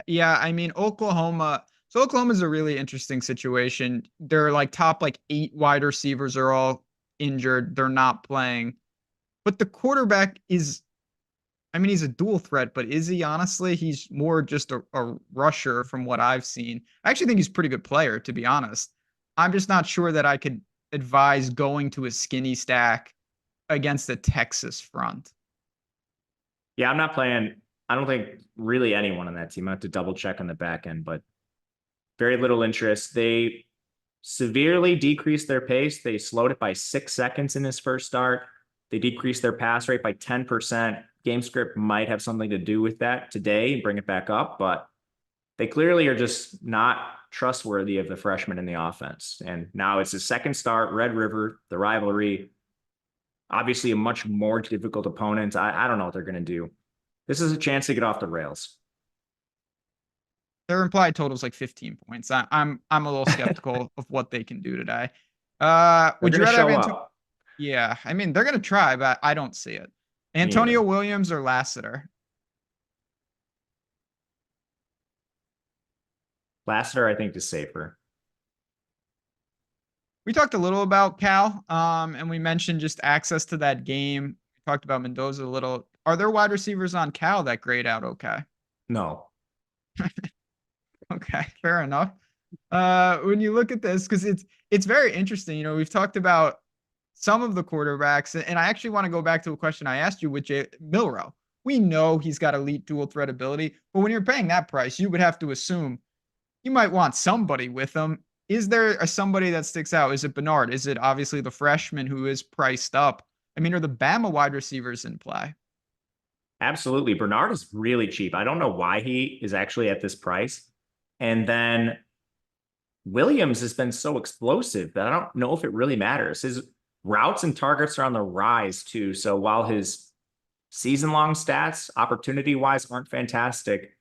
Yeah, I mean, Oklahoma. So Oklahoma's a really interesting situation. They're like top like 8 wide receivers are all injured. They're not playing. But the quarterback is, I mean, he's a dual threat, but is he honestly? He's more just a rusher from what I've seen. I actually think he's a pretty good player, to be honest. I'm just not sure that I could advise going to a skinny stack against the Texas front. Yeah, I'm not playing. I don't think really anyone on that team. I have to double check on the back end, but very little interest. They severely decreased their pace. They slowed it by 6 seconds in his first start. They decreased their pass rate by 10%. Game script might have something to do with that today and bring it back up, but they clearly are just not trustworthy of the freshman in the offense. And now it's his second start, Red River, the rivalry. Obviously a much more difficult opponent. I don't know what they're going to do. This is a chance to get off the rails. Their implied total is like 15 points. I'm a little skeptical of what they can do today. Would you rather have Yeah, I mean, they're gonna try, but I don't see it. Antonio Williams or Lassiter? Lassiter, I think, is safer. We talked a little about Cal, and we mentioned just access to that game. We talked about Mendoza a little. Are there wide receivers on Cal that grade out okay? No. Okay, fair enough. When you look at this, because it's very interesting. You know, we've talked about some of the quarterbacks, and I actually want to go back to a question I asked you with Milroe. We know he's got elite dual threat ability, but when you're paying that price, you would have to assume you might want somebody with him. Is there somebody that sticks out? Is it Bernard? Is it obviously the freshman who is priced up? I mean, are the Bama wide receivers in play? Absolutely. Bernard is really cheap. I don't know why he is actually at this price. And then Williams has been so explosive that I don't know if it really matters. His routes and targets are on the rise too. So while his season-long stats, opportunity-wise, aren't fantastic,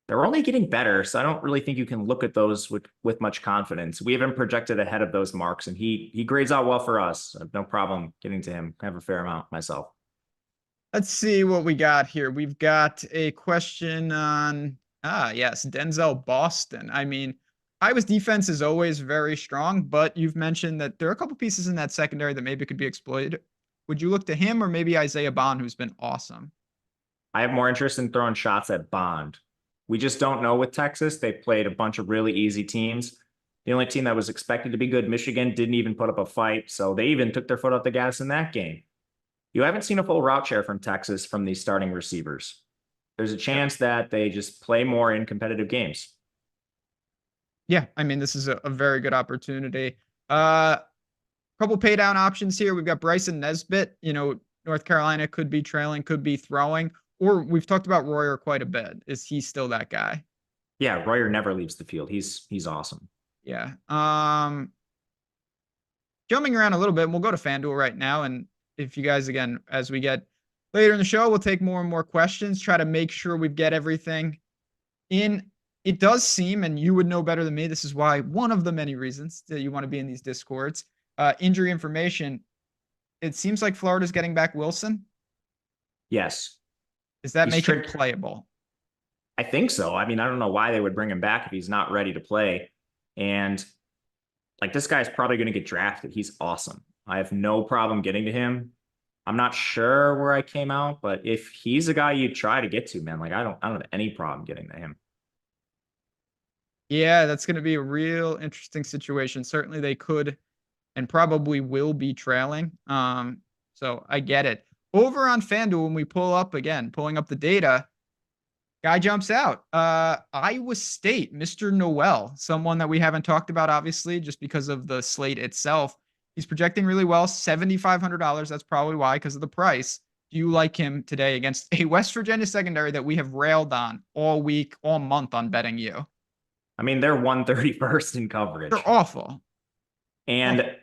they're only getting better. So I don't really think you can look at those with much confidence. We haven't projected ahead of those marks, and he grades out well for us. I have no problem getting to him. I have a fair amount myself. Let's see what we got here. We've got a question on, yes, Denzel Boston. I mean, Iowa's defense is always very strong, but you've mentioned that there are a couple pieces in that secondary that maybe could be exploited. Would you look to him or maybe Isaiah Bond, who's been awesome? I have more interest in throwing shots at Bond. We just don't know with Texas. They played a bunch of really easy teams. The only team that was expected to be good, Michigan, didn't even put up a fight. So they even took their foot off the gas in that game. You haven't seen a full route share from Texas from these starting receivers. There's a chance that they just play more in competitive games. Yeah, I mean, this is a very good opportunity. Couple pay down options here. We've got Bryson Nesbitt. You know, North Carolina could be trailing, could be throwing. Or we've talked about Royer quite a bit. Is he still that guy? Yeah, Royer never leaves the field. He's awesome. Yeah. Jumping around a little bit, and we'll go to FanDuel right now. And if you guys, again, as we get later in the show, we'll take more and more questions, try to make sure we get everything in. It does seem, and you would know better than me, this is why one of the many reasons that you want to be in these Discords, injury information. It seems like Florida's getting back Wilson. Yes. Does that make it playable? I think so. I mean, I don't know why they would bring him back if he's not ready to play. And like this guy's probably going to get drafted. He's awesome. I have no problem getting to him. I'm not sure where I came out, but if he's a guy you try to get to, man, like I don't have any problem getting to him. Yeah, that's going to be a real interesting situation. Certainly they could and probably will be trailing. So I get it. Over on FanDuel, when we pulling up the data, guy jumps out. Iowa State, Mr. Noel, someone that we haven't talked about, obviously, just because of the slate itself. He's projecting really well, $7,500. That's probably why, because of the price. Do you like him today against a West Virginia secondary that we have railed on all week, all month on betting you? I mean, they're 131st in coverage. They're awful. And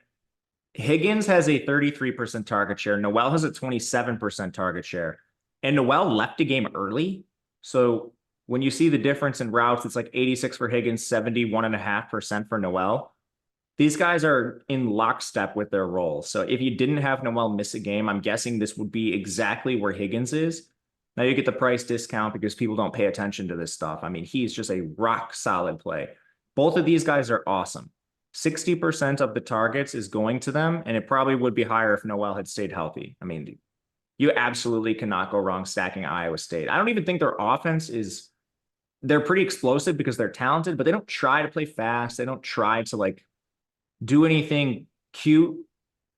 Higgins has a 33% target share. Noel has a 27% target share. And Noel left the game early. So when you see the difference in routes, it's like 86 for Higgins, 71.5% for Noel. These guys are in lockstep with their roles. So if you didn't have Noel miss a game, I'm guessing this would be exactly where Higgins is. Now you get the price discount because people don't pay attention to this stuff. I mean, he's just a rock solid play. Both of these guys are awesome. 60% of the targets is going to them, and it probably would be higher if Noel had stayed healthy. I mean, you absolutely cannot go wrong stacking Iowa State. I don't even think their offense is, they're pretty explosive because they're talented, but they don't try to play fast. They don't try to like do anything cute.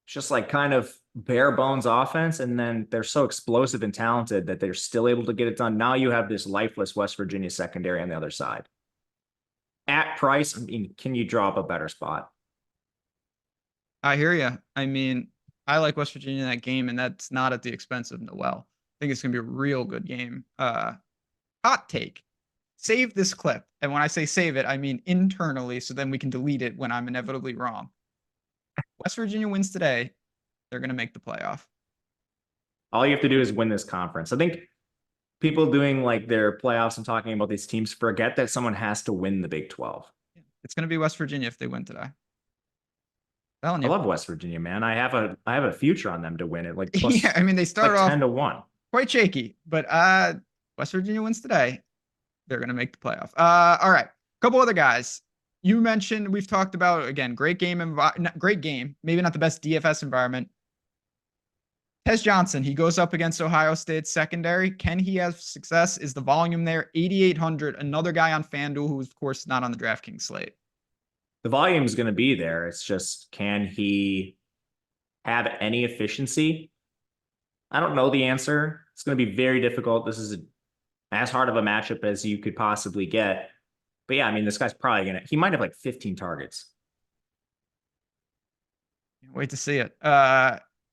It's just like kind of bare bones offense. And then they're so explosive and talented that they're still able to get it done. Now you have this lifeless West Virginia secondary on the other side. At price, I mean, can you draw up a better spot? I hear you. I mean, I like West Virginia in that game, and that's not at the expense of Noel. I think it's going to be a real good game. Hot take. Save this clip. And when I say save it, I mean internally, so then we can delete it when I'm inevitably wrong. West Virginia wins today. They're going to make the playoff. All you have to do is win this conference. I think people doing like their playoffs and talking about these teams forget that someone has to win the Big 12. It's going to be West Virginia if they win today. I love West Virginia, man. I have a future on them to win it. Like plus, yeah, I mean they start like off 10-1. Quite shaky, but West Virginia wins today. They're going to make the playoff. All right. A couple other guys. You mentioned, we've talked about, again, great game, maybe not the best DFS environment. Tez Johnson, he goes up against Ohio State's secondary. Can he have success? Is the volume there? 8,800, another guy on FanDuel who's, of course, not on the DraftKings slate. The volume is going to be there. It's just, can he have any efficiency? I don't know the answer. It's going to be very difficult. This is as hard of a matchup as you could possibly get. But yeah, I mean, this guy's probably he might have like 15 targets. Wait to see it.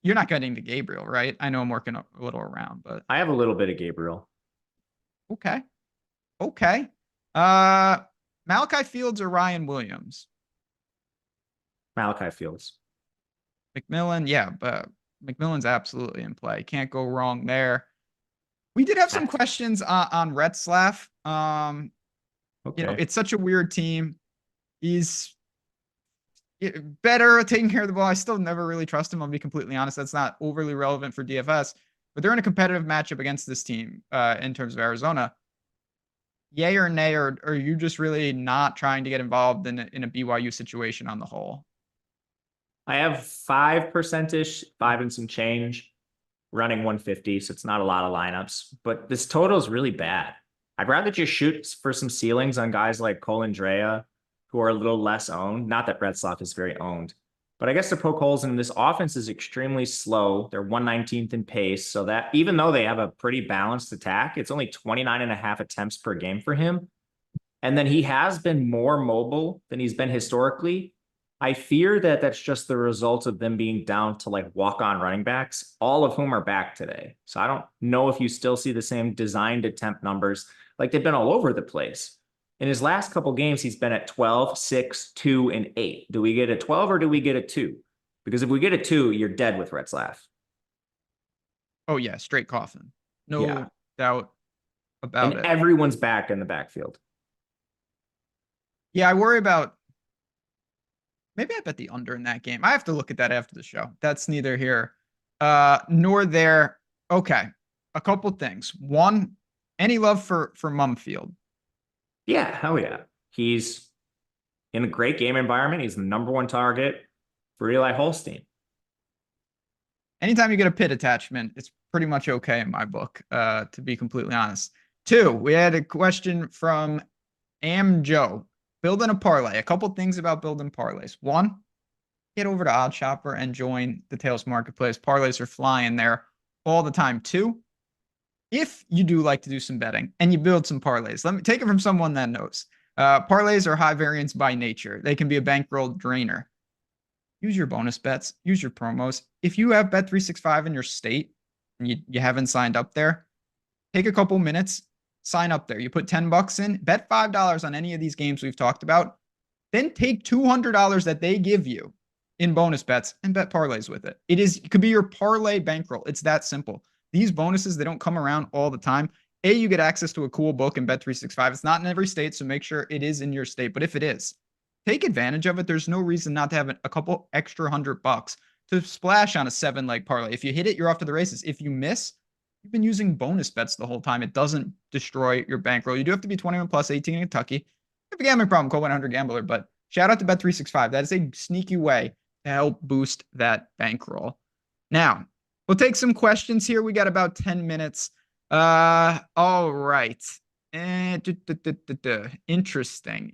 You're not getting to Gabriel, right? I know I'm working a little around, but I have a little bit of Gabriel. Okay. Malachi Fields or Ryan Williams? Malachi Fields. McMillan, yeah, but McMillan's absolutely in play. Can't go wrong there. We did have some questions on Retzlaff. Okay. You know, it's such a weird team. He's better at taking care of the ball. I still never really trust him. I'll be completely honest. That's not overly relevant for DFS, but they're in a competitive matchup against this team in terms of Arizona. Yay or nay, or are you just really not trying to get involved in a BYU situation on the whole? I have 5%ish, 5 and some change, running 150, so it's not a lot of lineups, but this total is really bad. I'd rather just shoot for some ceilings on guys like Colandrea, who are a little less owned. Not that Retzlaff is very owned, but I guess to poke holes in this offense is extremely slow. They're 119th in pace, so that even though they have a pretty balanced attack, it's only 29.5 attempts per game for him. And then he has been more mobile than he's been historically. I fear that that's just the result of them being down to like walk-on running backs, all of whom are back today. So I don't know if you still see the same designed attempt numbers. Like they've been all over the place. In his last couple games, he's been at 12, 6, 2, and 8. Do we get a 12 or do we get a 2? Because if we get a 2, you're dead with Retzlaff. Oh, yeah, straight coffin. No doubt about it. Everyone's back in the backfield. Yeah, I worry about... Maybe I bet the under in that game. I have to look at that after the show. That's neither here nor there. Okay, a couple things. One, Any love for Mumfield? Yeah, hell yeah. He's in a great game environment. He's the #1 target for Eli Holstein. Anytime you get a pit attachment, it's pretty much okay in my book, to be completely honest. 2, we had a question from Joe. Building a parlay. A couple things about building parlays. 1, get over to OddsShopper and join the Tails Marketplace. Parlays are flying there all the time. 2, if you do like to do some betting and you build some parlays, let me take it from someone that knows. Parlays are high variance by nature. They can be a bankroll drainer. Use your bonus bets, use your promos. If you have Bet365 in your state and you haven't signed up there, take a couple minutes, sign up there. You put $10 in, bet $5 on any of these games we've talked about, then take $200 that they give you in bonus bets and bet parlays with it. It could be your parlay bankroll. It's that simple. These bonuses, they don't come around all the time. You get access to a cool book in Bet365. It's not in every state, so make sure it is in your state. But if it is, take advantage of it. There's no reason not to have a couple extra $100 to splash on a 7-leg parlay. If you hit it, you're off to the races. If you miss, you've been using bonus bets the whole time. It doesn't destroy your bankroll. You do have to be 21 plus, 18 in Kentucky. If you have a gambling problem, call 1-800-GAMBLER. But shout out to Bet365. That is a sneaky way to help boost that bankroll. Now, we'll take some questions here. We got about 10 minutes. All right. Interesting.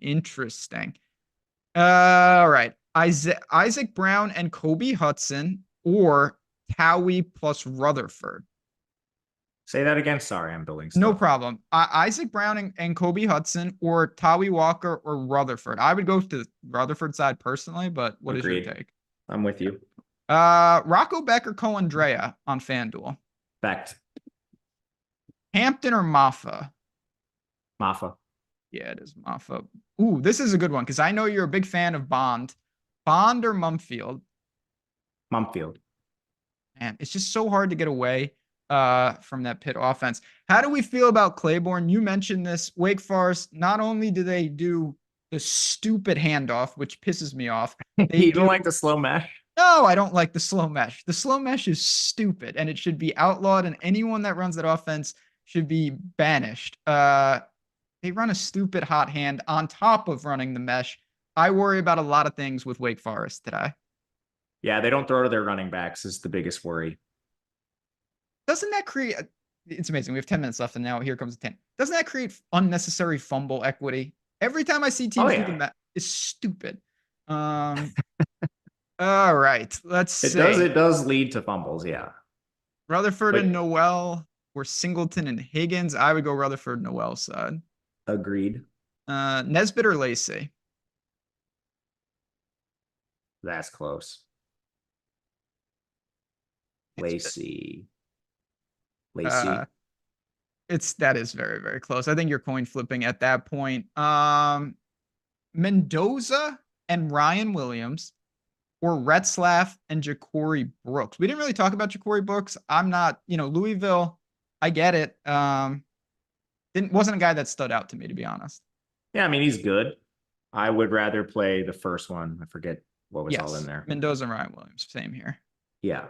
All right. Isaac Brown and Kobe Hudson or Towie plus Rutherford. Say that again. Sorry, I'm building stuff. No problem. Isaac Brown and Kobe Hudson or Towie Walker or Rutherford. I would go to the Rutherford side personally, but what Agreed. is your take? I'm with you. Rocco Becker, Coandrea on FanDuel. Fact. Hampton or Maffa? Maffa. Yeah, it is Maffa. Ooh, this is a good one because I know you're a big fan of Bond. Bond or Mumfield? Mumfield. Man, it's just so hard to get away from that Pitt offense. How do we feel about Claiborne? You mentioned this. Wake Forest, not only do they do the stupid handoff, which pisses me off. You don't like the slow mesh? No, I don't like the slow mesh. The slow mesh is stupid, and it should be outlawed, and anyone that runs that offense should be banished. They run a stupid hot hand on top of running the mesh. I worry about a lot of things with Wake Forest today. Yeah, they don't throw to their running backs is the biggest worry. Doesn't that create... It's amazing. We have 10 minutes left, and now here comes the 10. Doesn't that create unnecessary fumble equity? Every time I see teams do the mesh, it's stupid. All right, let's see. It does lead to fumbles, yeah. Rutherford and Noel or Singleton and Higgins. I would go Rutherford Noel side. Agreed. Nesbitt or Lacey? That's close. Lacey. That is very, very close. I think you're coin flipping at that point. Mendoza and Ryan Williams or Retzlaff and Ja'Cory Brooks. We didn't really talk about Ja'Cory Brooks. I'm not, Louisville, I get it. Wasn't a guy that stood out to me, to be honest. Yeah, I mean, he's good. I would rather play the first one. I forget what was all in there. Mendoza and Ryan Williams, same here. Yeah.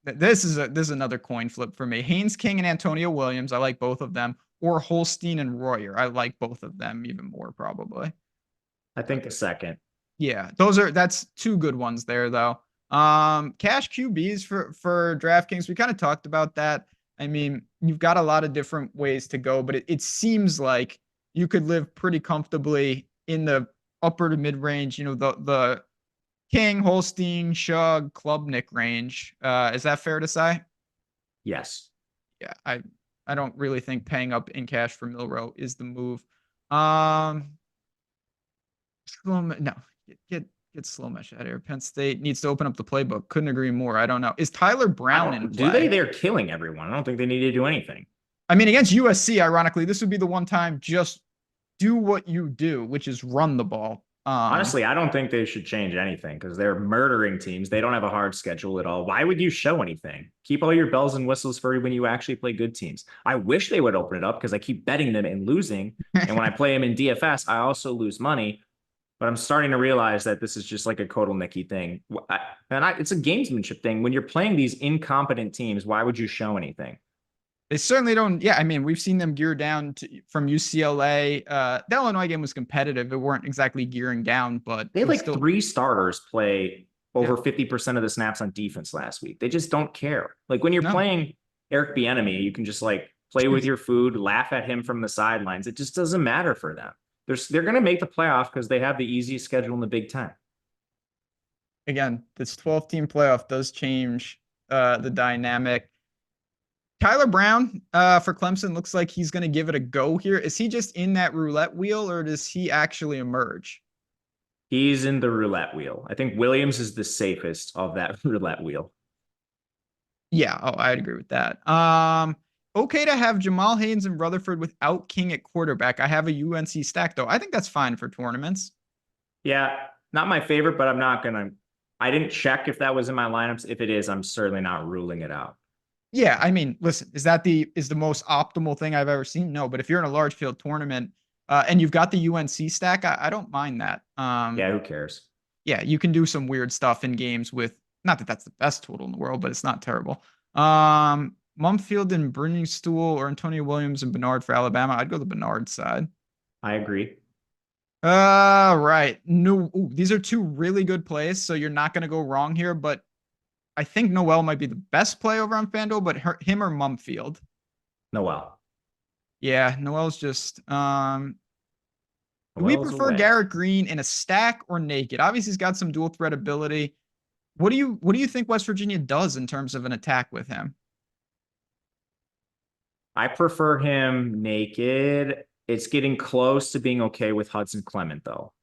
This is another coin flip for me. Haynes King and Antonio Williams. I like both of them. Or Holstein and Royer. I like both of them even more, probably. I think the second. Yeah, that's two good ones there, though. Cash QBs for DraftKings. We kind of talked about that. I mean, you've got a lot of different ways to go, but it seems like you could live pretty comfortably in the upper to mid range. The King, Holstein, Shug, Klubnik range. Is that fair to say? Yes. Yeah, I don't really think paying up in cash for Milrow is the move. No, get slow mesh out of here. Penn State needs to open up the playbook. Couldn't agree more. I don't know. Is Tyler Brown in play? Do they? They're killing everyone. I don't think they need to do anything. I mean, against USC, ironically, this would be the one time just do what you do, which is run the ball. Honestly, I don't think they should change anything because they're murdering teams. They don't have a hard schedule at all. Why would you show anything? Keep all your bells and whistles for when you actually play good teams. I wish they would open it up because I keep betting them and losing. And when I play them in DFS, I also lose money. But I'm starting to realize that this is just like a Kotelnicki thing. It's a gamesmanship thing. When you're playing these incompetent teams, why would you show anything? They certainly don't. Yeah, I mean, we've seen them gear down from UCLA. The Illinois game was competitive. It weren't exactly gearing down, but They it had was like still. 3 starters play over Yeah. 50% of the snaps on defense last week. They just don't care. Like when you're No. playing Eric Bieniemy, you can just like play with your food, laugh at him from the sidelines. It just doesn't matter for them. They're going to make the playoff because they have the easiest schedule in the Big Ten. Again, this 12-team playoff does change the dynamic. Tyler Brown for Clemson looks like he's going to give it a go here. Is he just in that roulette wheel, or does he actually emerge? He's in the roulette wheel. I think Williams is the safest of that roulette wheel. Yeah, I'd agree with that. Okay to have Jamal Haynes and Rutherford without King at quarterback. I have a UNC stack though. I think that's fine for tournaments. Yeah, not my favorite, but I didn't check if that was in my lineups. If it is, I'm certainly not ruling it out. Yeah, I mean, listen, is the most optimal thing I've ever seen? No, but if you're in a large field tournament and you've got the UNC stack, I don't mind that. Yeah, who cares? Yeah, you can do some weird stuff in games with, not that that's the best total in the world, but it's not terrible. Mumfield and Bruningstool or Antonio Williams and Bernard for Alabama. I'd go the Bernard side. I agree. Right. No, these are two really good plays, so you're not going to go wrong here, but I think Noel might be the best play over on FanDuel, but him or Mumfield. Noel. Yeah, Noel's just do we prefer away. Garrett Green in a stack or naked? Obviously, he's got some dual threat ability. What do you think West Virginia does in terms of an attack with him? I prefer him naked. It's getting close to being okay with Hudson Clement, though.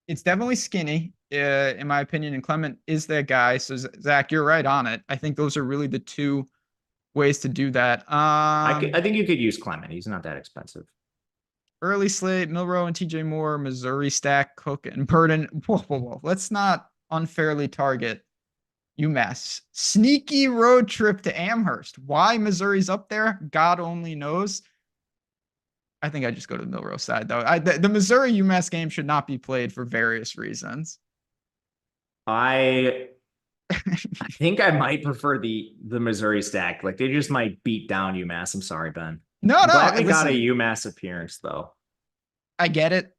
It's definitely skinny, in my opinion, and Clement is that guy. So, Zach, you're right on it. I think those are really the two ways to do that. I think you could use Clement. He's not that expensive. Early slate, Milrow and TJ Moore, Missouri stack, Cook and Burden. Whoa. Let's not unfairly target UMass. Sneaky road trip to Amherst. Why Missouri's up there, God only knows. I think I just go to the Milrow side, though. The Missouri UMass game should not be played for various reasons. I think I might prefer the Missouri stack. Like they just might beat down UMass. I'm sorry, Ben. No. We got a UMass appearance though. I get it.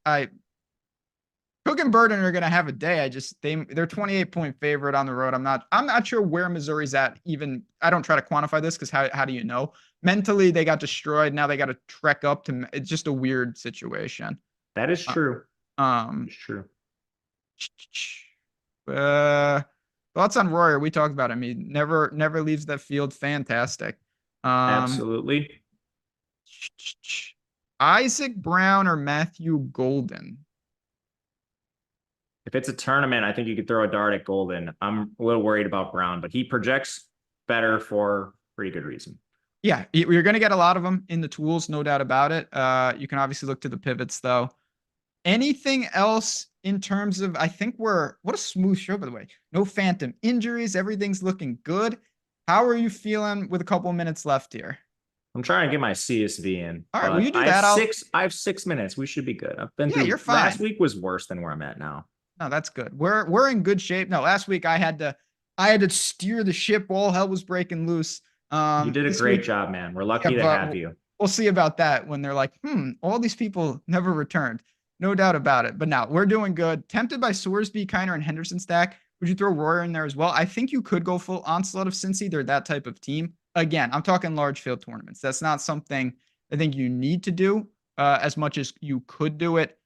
Cook and Burden are gonna have a day. They're 28-point favorite on the road. I'm not sure where Missouri's at. Even I don't try to quantify this because how do you know? Mentally, they got destroyed. Now they got to trek up to. It's just a weird situation. That is true. It's true. Thoughts on Royer? We talked about him. He never leaves that field. Fantastic. Absolutely. Isaac Brown or Matthew Golden? If it's a tournament, I think you could throw a dart at Golden. I'm a little worried about Brown, but he projects better for pretty good reason. Yeah, you're going to get a lot of them in the tools, no doubt about it. You can obviously look to the pivots, though. Anything else in terms of, I think what a smooth show, by the way. No phantom injuries. Everything's looking good. How are you feeling with a couple of minutes left here? I'm trying to get my CSV in. All right, will you do that? I have 6 minutes. We should be good. I've been through. You're fine. Last week was worse than where I'm at now. No, that's good. We're in good shape. No, last week I had to steer the ship. All hell was breaking loose. You did a great job, man. We're lucky to have you. We'll see about that when they're like, all these people never returned. No doubt about it. But now we're doing good. Tempted by Sorsby, Kiner, and Henderson stack. Would you throw Royer in there as well? I think you could go full onslaught of Cincy. They're that type of team. Again, I'm talking large field tournaments. That's not something I think you need to do as much as you could do it.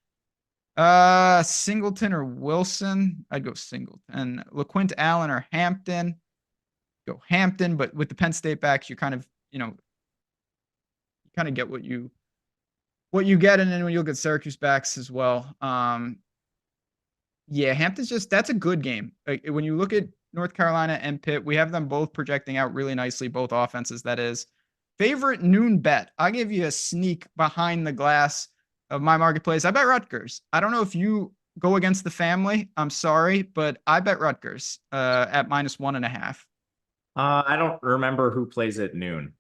Singleton or Wilson? I'd go Singleton. LaQuint Allen or Hampton? Go Hampton, but with the Penn State backs, you kind of, you get what you get, and then when you'll get Syracuse backs as well. Yeah, Hampton's that's a good game. Like, when you look at North Carolina and Pitt, we have them both projecting out really nicely, both offenses, that is. Favorite noon bet. I'll give you a sneak behind the glass of my marketplace. I bet Rutgers. I don't know if you go against the family. I'm sorry, but I bet Rutgers at -1.5. I don't remember who plays at noon.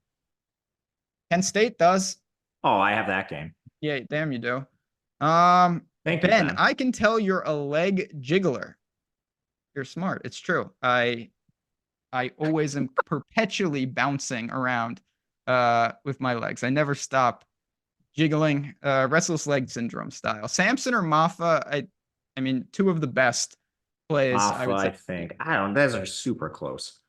Penn State does. Oh, I have that game. Yeah, damn you do. Thank you, Ben, Ben. I can tell you're a leg jiggler. You're smart. It's true. I always am perpetually bouncing around with my legs. I never stop jiggling, restless leg syndrome style. Samson or Maffa, I mean, two of the best plays, I would say. I think. I don't, those are super close.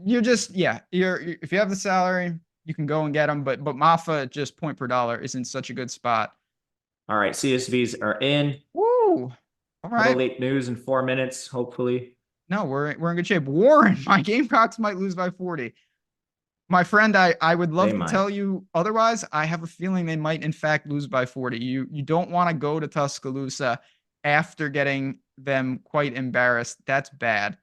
You're just, yeah, if you have the salary, you can go and get them, but Maffa, just point per dollar, is in such a good spot. All right, CSVs are in. Woo! All right. Late news in 4 minutes, hopefully. No, we're in good shape. Warren, my Gamecocks might lose by 40. My friend, I would love to tell you otherwise. I have a feeling they might, in fact, lose by 40. You don't want to go to Tuscaloosa after getting them quite embarrassed. That's bad.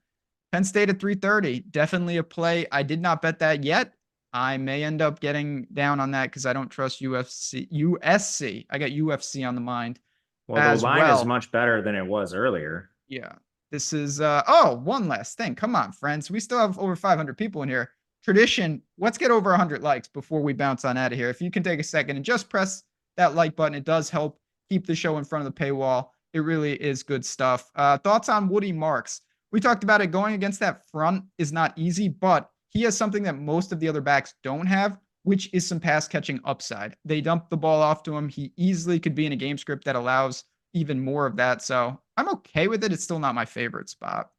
Penn State at 330, definitely a play. I did not bet that yet. I may end up getting down on that because I don't trust USC. I got UFC on the mind. Well, the line is much better than it was earlier. Yeah. This is, one last thing. Come on, friends. We still have over 500 people in here. Tradition, let's get over 100 likes before we bounce on out of here. If you can take a second and just press that like button, it does help keep the show in front of the paywall. It really is good stuff. Thoughts on Woody Marks? We talked about it. Going against that front is not easy, but he has something that most of the other backs don't have, which is some pass catching upside. They dump the ball off to him. He easily could be in a game script that allows even more of that. So I'm okay with it. It's still not my favorite spot.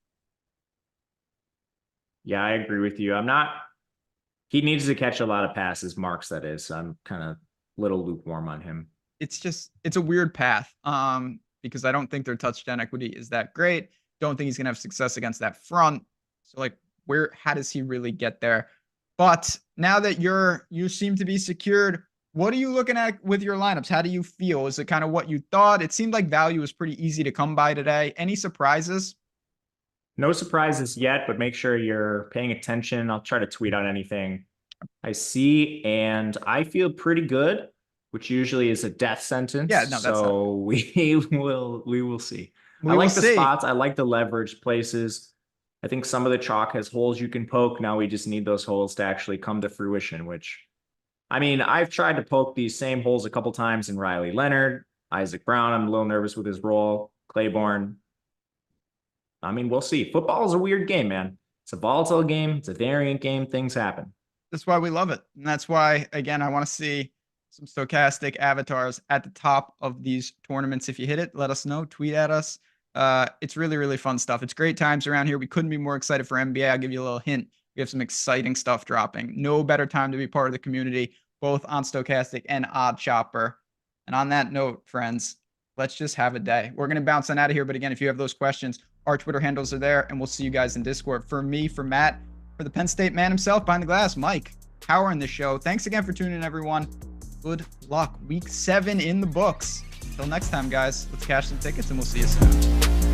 Yeah, I agree with you. He needs to catch a lot of passes, Marks, that is. I'm kind of a little lukewarm on him. It's a weird path because I don't think their touchdown equity is that great. Don't think he's going to have success against that front. So like, how does he really get there? But now that you seem to be secured, what are you looking at with your lineups? How do you feel? Is it kind of what you thought? It seemed like value was pretty easy to come by today. Any surprises? No surprises yet, but make sure you're paying attention. I'll try to tweet out anything I see, and I feel pretty good, which usually is a death sentence. Yeah, no, that's so we will see. I like the spots. I like the leverage places. I think some of the chalk has holes you can poke. Now we just need those holes to actually come to fruition, which, I mean, I've tried to poke these same holes a couple times in Riley Leonard, Isaac Brown. I'm a little nervous with his role. Claiborne. I mean, we'll see. Football is a weird game, man. It's a volatile game. It's a variant game. Things happen. That's why we love it. And that's why, again, I want to see some stochastic avatars at the top of these tournaments. If you hit it, let us know. Tweet at us. It's really, really fun stuff. It's great times around here. We couldn't be more excited for NBA. I'll give you a little hint. We have some exciting stuff dropping. No better time to be part of the community, both on Stochastic and Odd Chopper. And on that note, friends, let's just have a day. We're going to bounce on out of here. But again, if you have those questions, our Twitter handles are there, and we'll see you guys in Discord. For me, for Matt, for the Penn State man himself behind the glass, Mike, powering the show. Thanks again for tuning in, everyone. Good luck. Week 7 in the books. Until next time, guys, let's cash some tickets, and we'll see you soon.